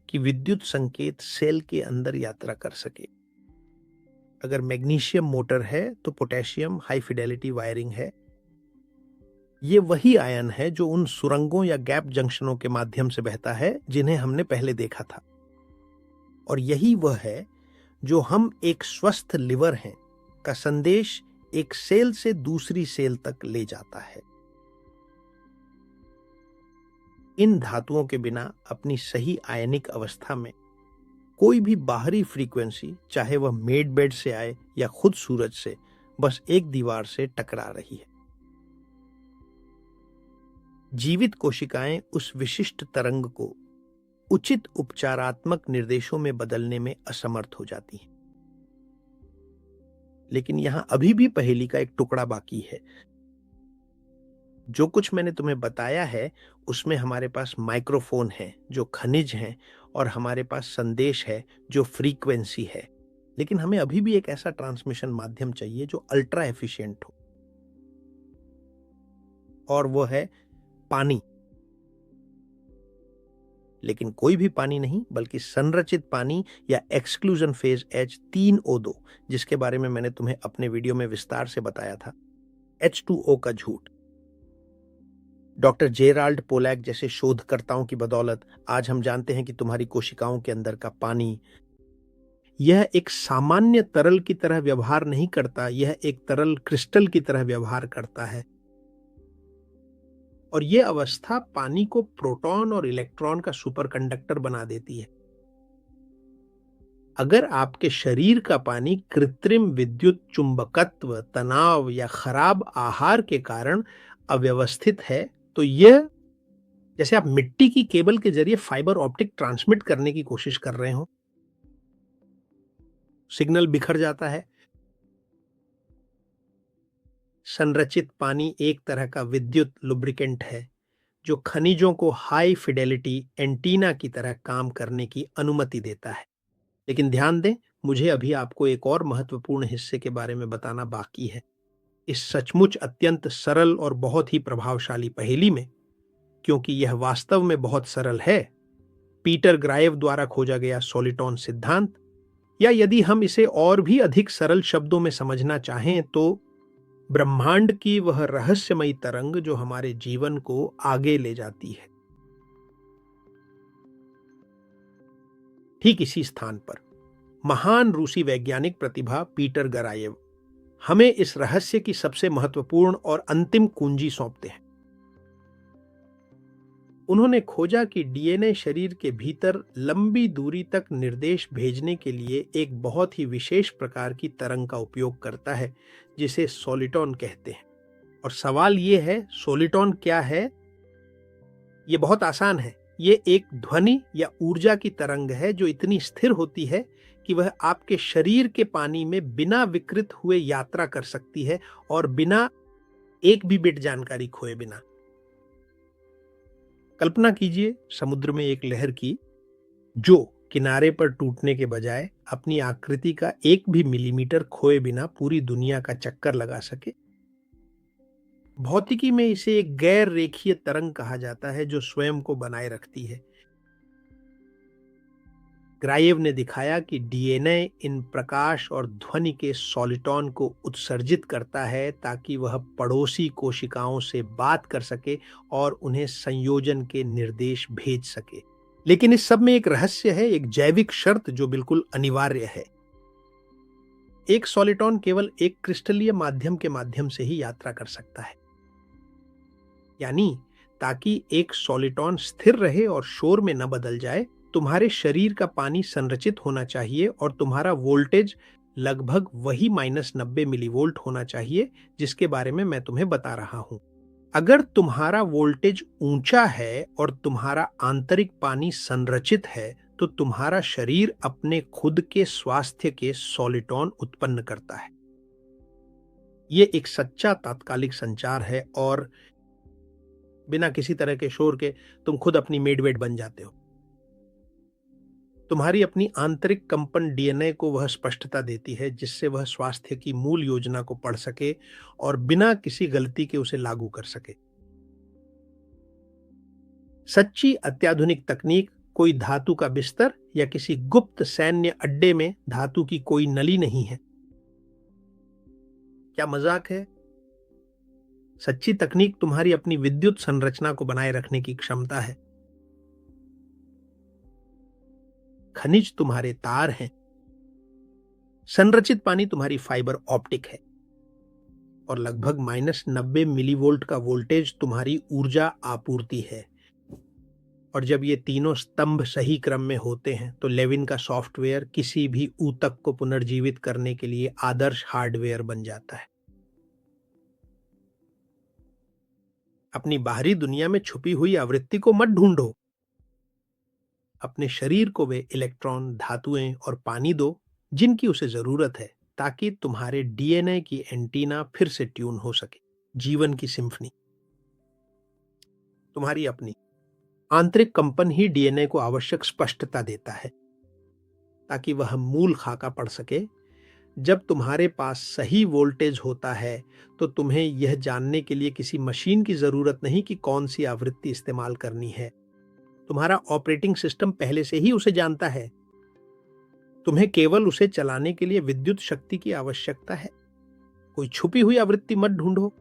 कि विद्युत संकेत सेल के अंदर यात्रा कर सके। अगर मैग्नीशियम मोटर है तो पोटेशियम हाई फिडेलिटी वायरिंग है। ये वही आयन है जो उन सुरंगों या गैप जंक्शनों के माध्यम से बहता है जिन्हें हमने पहले देखा था। और यही वह है जो हम एक स्वस्थ लिवर हैं का संदेश एक सेल से दूसरी सेल तक ले जाता है। इन धातुओं के बिना अपनी सही आयनिक अवस्था में कोई भी बाहरी फ्रीक्वेंसी, चाहे वह मेड बेड से आए या खुद सूरज से, बस एक दीवार से टकरा रही है। जीवित कोशिकाएं उस विशिष्ट तरंग को उचित उपचारात्मक निर्देशों में बदलने में असमर्थ हो जाती हैं। लेकिन यहां अभी भी पहेली का एक टुकड़ा बाकी है। जो कुछ मैंने तुम्हें बताया है उसमें हमारे पास माइक्रोफोन है जो खनिज है, और हमारे पास संदेश है जो फ्रीक्वेंसी है। लेकिन हमें अभी भी एक ऐसा ट्रांसमिशन माध्यम चाहिए जो अल्ट्रा एफिशिएंट हो, और वो है पानी। लेकिन कोई भी पानी नहीं, बल्कि संरचित पानी या एक्सक्लूजन फेज H3O2, जिसके बारे में मैंने तुम्हें अपने वीडियो में विस्तार से बताया था। H2O का झूठ। डॉक्टर जेराल्ड पोलैक जैसे शोधकर्ताओं की बदौलत आज हम जानते हैं कि तुम्हारी कोशिकाओं के अंदर का पानी यह एक सामान्य तरल की तरह व्यवहार नहीं करता, यह एक तरल क्रिस्टल की तरह व्यवहार करता है। और यह अवस्था पानी को प्रोटॉन और इलेक्ट्रॉन का सुपरकंडक्टर बना देती है। अगर आपके शरीर का पानी कृत्रिम विद्युत चुंबकत्व, तनाव या खराब आहार के कारण अव्यवस्थित है, तो यह जैसे आप मिट्टी की केबल के जरिए फाइबर ऑप्टिक ट्रांसमिट करने की कोशिश कर रहे हो, सिग्नल बिखर जाता है। संरचित पानी एक तरह का विद्युत लुब्रिकेंट है जो खनिजों को हाई फिडेलिटी एंटीना की तरह काम करने की अनुमति देता है। लेकिन ध्यान दें, मुझे अभी आपको एक और महत्वपूर्ण हिस्से के बारे में बताना बाकी है। इस सचमुच अत्यंत सरल और बहुत ही प्रभावशाली पहेली में, क्योंकि यह वास्तव में बहुत सरल है, पीटर ग्राएव द्वारा खोजा गया सोलिटॉन सिद्धांत, या यदि हम इसे और भी अधिक सरल शब्दों में समझना चाहें तो ब्रह्मांड की वह रहस्यमयी तरंग जो हमारे जीवन को आगे ले जाती है। ठीक इसी स्थान पर महान रूसी वैज्ञानिक प्रतिभा पीटर गरायेव हमें इस रहस्य की सबसे महत्वपूर्ण और अंतिम कुंजी सौंपते हैं। उन्होंने खोजा कि डीएनए शरीर के भीतर लंबी दूरी तक निर्देश भेजने के लिए एक बहुत ही विशेष प्रकार की तरंग का उपयोग करता है जिसे सोलिटॉन कहते हैं। और सवाल यह है, सोलिटॉन क्या है? यह बहुत आसान है। यह एक ध्वनि या ऊर्जा की तरंग है जो इतनी स्थिर होती है कि वह आपके शरीर के पानी में बिना विकृत हुए यात्रा कर सकती है, और बिना एक भी बिट जानकारी खोए बिना। कल्पना कीजिए समुद्र में एक लहर की जो किनारे पर टूटने के बजाय अपनी आकृति का एक भी मिलीमीटर खोए बिना पूरी दुनिया का चक्कर लगा सके। भौतिकी में इसे एक गैर रेखीय तरंग कहा जाता है जो स्वयं को बनाए रखती है। ग्राएव ने दिखाया कि डीएनए इन प्रकाश और ध्वनि के सोलिटॉन को उत्सर्जित करता है ताकि वह पड़ोसी कोशिकाओं से बात कर सके और उन्हें संयोजन के निर्देश भेज सके। लेकिन इस सब में एक रहस्य है, एक जैविक शर्त जो बिल्कुल अनिवार्य है। एक सोलिटॉन केवल एक क्रिस्टलीय माध्यम के माध्यम से ही यात्रा कर सकता है। यानी ताकि एक सोलिटॉन स्थिर रहे और शोर में न बदल जाए, तुम्हारे शरीर का पानी संरचित होना चाहिए और तुम्हारा वोल्टेज लगभग वही -90 मिलीवोल्ट होना चाहिए जिसके बारे में मैं तुम्हें बता रहा हूं। अगर तुम्हारा वोल्टेज ऊंचा है और तुम्हारा आंतरिक पानी संरचित है तो तुम्हारा शरीर अपने खुद के स्वास्थ्य के सोलिटॉन उत्पन्न करता है। यह एक सच्चा तात्कालिक संचार है और बिना किसी तरह के शोर के तुम खुद अपनी मेडवेट बन जाते हो। तुम्हारी अपनी आंतरिक कंपन डीएनए को वह स्पष्टता देती है जिससे वह स्वास्थ्य की मूल योजना को पढ़ सके और बिना किसी गलती के उसे लागू कर सके। सच्ची अत्याधुनिक तकनीक कोई धातु का बिस्तर या किसी गुप्त सैन्य अड्डे में धातु की कोई नली नहीं है। क्या मजाक है? सच्ची तकनीक तुम्हारी अपनी विद्युत संरचना को बनाए रखने की क्षमता है। खनिज तुम्हारे तार हैं, संरचित पानी तुम्हारी फाइबर ऑप्टिक है, और लगभग -90 मिलीवोल्ट का वोल्टेज तुम्हारी ऊर्जा आपूर्ति है। और जब ये तीनों स्तंभ सही क्रम में होते हैं तो लेविन का सॉफ्टवेयर किसी भी ऊतक को पुनर्जीवित करने के लिए आदर्श हार्डवेयर बन जाता है। अपनी बाहरी दुनिया में छुपी हुई आवृत्ति को मत ढूंढो। अपने शरीर को वे इलेक्ट्रॉन, धातुएं और पानी दो जिनकी उसे जरूरत है, ताकि तुम्हारे डीएनए की एंटीना फिर से ट्यून हो सके। जीवन की सिम्फनी तुम्हारी अपनी आंतरिक कंपन ही डीएनए को आवश्यक स्पष्टता देता है, ताकि वह मूल खाका पढ़ सके। जब तुम्हारे पास सही वोल्टेज होता है तो तुम्हें यह जानने के लिए किसी मशीन की जरूरत नहीं कि कौन सी आवृत्ति इस्तेमाल करनी है। तुम्हारा ऑपरेटिंग सिस्टम पहले से ही उसे जानता है। तुम्हें केवल उसे चलाने के लिए विद्युत शक्ति की आवश्यकता है। कोई छुपी हुई आवृत्ति मत ढूंढो।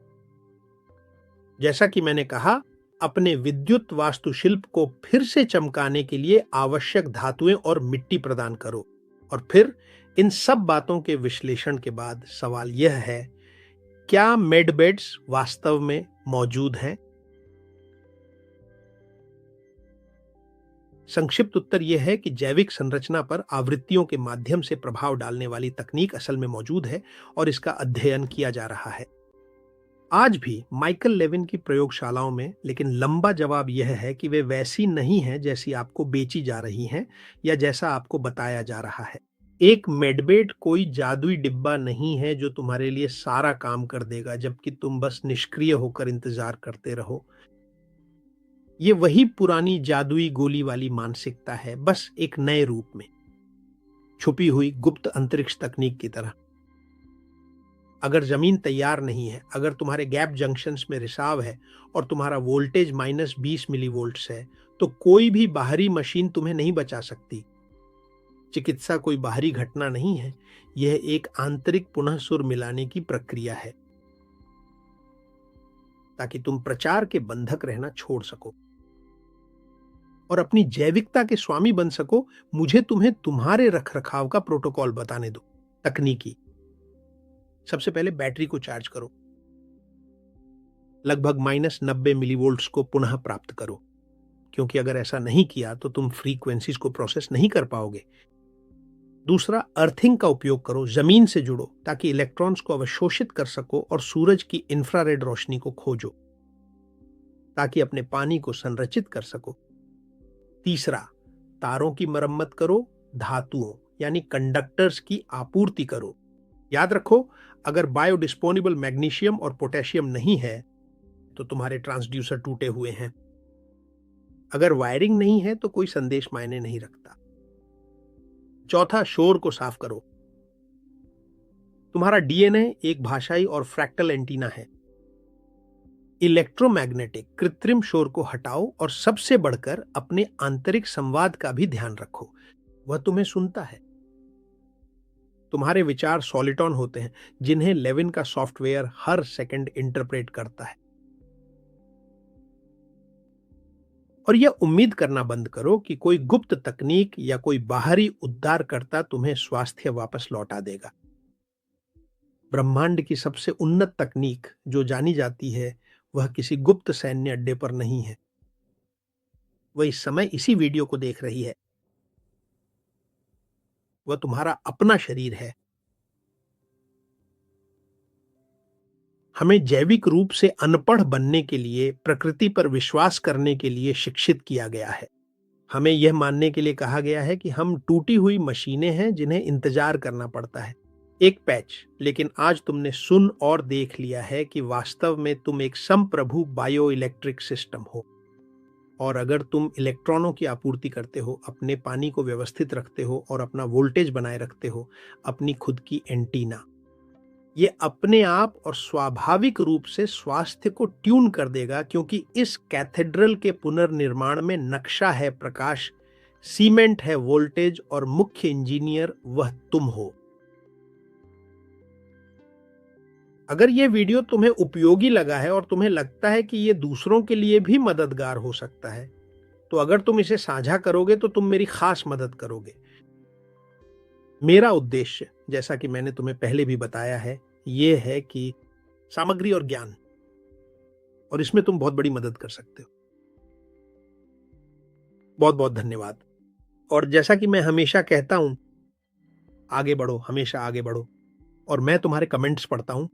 जैसा कि मैंने कहा, अपने विद्युत वास्तुशिल्प को फिर से चमकाने के लिए आवश्यक धातुएं और मिट्टी प्रदान करो। और फिर इन सब बातों के विश्लेषण के बाद सवाल यह है, क्या मेडबेड्स वास्तव में मौजूद हैं? संक्षिप्त उत्तर यह है कि जैविक संरचना पर आवृत्तियों के माध्यम से प्रभाव डालने वाली तकनीक असल में मौजूद है और इसका अध्ययन किया जा रहा है आज भी माइकल लेविन की प्रयोगशालाओं में। लेकिन लंबा जवाब यह है कि वे वैसी नहीं हैं जैसी आपको बेची जा रही हैं या जैसा आपको बताया जा रहा है। एक मेडबेड कोई जादुई डिब्बा नहीं है जो तुम्हारे लिए सारा काम कर देगा जबकि तुम बस निष्क्रिय होकर इंतजार करते रहो। ये वही पुरानी जादुई गोली वाली मानसिकता है, बस एक नए रूप में, छुपी हुई गुप्त अंतरिक्ष तकनीक की तरह। अगर जमीन तैयार नहीं है, अगर तुम्हारे गैप जंक्शंस में रिसाव है और तुम्हारा वोल्टेज -20 मिलीवोल्ट्स है, तो कोई भी बाहरी मशीन तुम्हें नहीं बचा सकती। चिकित्सा कोई बाहरी घटना नहीं है, यह एक आंतरिक पुनः सुर मिलाने की प्रक्रिया है, ताकि तुम प्रचार के बंधक रहना छोड़ सको और अपनी जैविकता के स्वामी बन सको। मुझे तुम्हें तुम्हारे रखरखाव का प्रोटोकॉल बताने दो। तकनीकी, सबसे पहले बैटरी को चार्ज करो, लगभग -90 मिलीवोल्ट्स को पुनः प्राप्त करो, क्योंकि अगर ऐसा नहीं किया तो तुम फ्रीक्वेंसीज को प्रोसेस नहीं कर पाओगे। दूसरा, अर्थिंग का उपयोग करो, जमीन से जुड़ो ताकि इलेक्ट्रॉन्स को अवशोषित कर सको और सूरज की इंफ्रारेड रोशनी को खोजो ताकि अपने पानी को संरचित कर सको। तीसरा, तारों की मरम्मत करो, धातुओं यानी कंडक्टर्स की आपूर्ति करो। याद रखो, अगर बायोडिस्पोनेबल मैग्नीशियम और पोटेशियम नहीं है तो तुम्हारे ट्रांसड्यूसर टूटे हुए हैं। अगर वायरिंग नहीं है तो कोई संदेश मायने नहीं रखता। चौथा, शोर को साफ करो। तुम्हारा डीएनए एक भाषाई और फ्रैक्टल एंटीना है। इलेक्ट्रोमैग्नेटिक कृत्रिम शोर को हटाओ और सबसे बढ़कर अपने आंतरिक संवाद का भी ध्यान रखो, वह तुम्हें सुनता है। तुम्हारे विचार सॉलिटॉन होते हैं जिन्हें लेविन का सॉफ्टवेयर हर सेकंड इंटरप्रेट करता है। और यह उम्मीद करना बंद करो कि कोई गुप्त तकनीक या कोई बाहरी उद्धारकर्ता तुम्हें स्वास्थ्य वापस लौटा देगा। ब्रह्मांड की सबसे उन्नत तकनीक जो जानी जाती है वह किसी गुप्त सैन्य अड्डे पर नहीं है, वह इस समय इसी वीडियो को देख रही है। वह तुम्हारा अपना शरीर है। हमें जैविक रूप से अनपढ़ बनने के लिए, प्रकृति पर विश्वास करने के लिए शिक्षित किया गया है। हमें यह मानने के लिए कहा गया है कि हम टूटी हुई मशीनें हैं जिन्हें इंतजार करना पड़ता है, एक पैच। लेकिन आज तुमने सुन और देख लिया है कि वास्तव में तुम एक संप्रभु बायो इलेक्ट्रिक सिस्टम हो। और अगर तुम इलेक्ट्रॉनों की आपूर्ति करते हो, अपने पानी को व्यवस्थित रखते हो और अपना वोल्टेज बनाए रखते हो, अपनी खुद की एंटीना, ये अपने आप और स्वाभाविक रूप से स्वास्थ्य को ट्यून कर देगा, क्योंकि इस कैथेड्रल के पुनर्निर्माण में नक्शा है प्रकाश, सीमेंट है वोल्टेज और मुख्य इंजीनियर वह तुम हो। अगर यह वीडियो तुम्हें उपयोगी लगा है और तुम्हें लगता है कि यह दूसरों के लिए भी मददगार हो सकता है, तो अगर तुम इसे साझा करोगे तो तुम मेरी खास मदद करोगे। मेरा उद्देश्य, जैसा कि मैंने तुम्हें पहले भी बताया है, यह है कि सामग्री और ज्ञान, और इसमें तुम बहुत बड़ी मदद कर सकते हो। बहुत बहुत धन्यवाद। और जैसा कि मैं हमेशा कहता हूं, आगे बढ़ो, हमेशा आगे बढ़ो। और मैं तुम्हारे कमेंट्स पढ़ता हूं,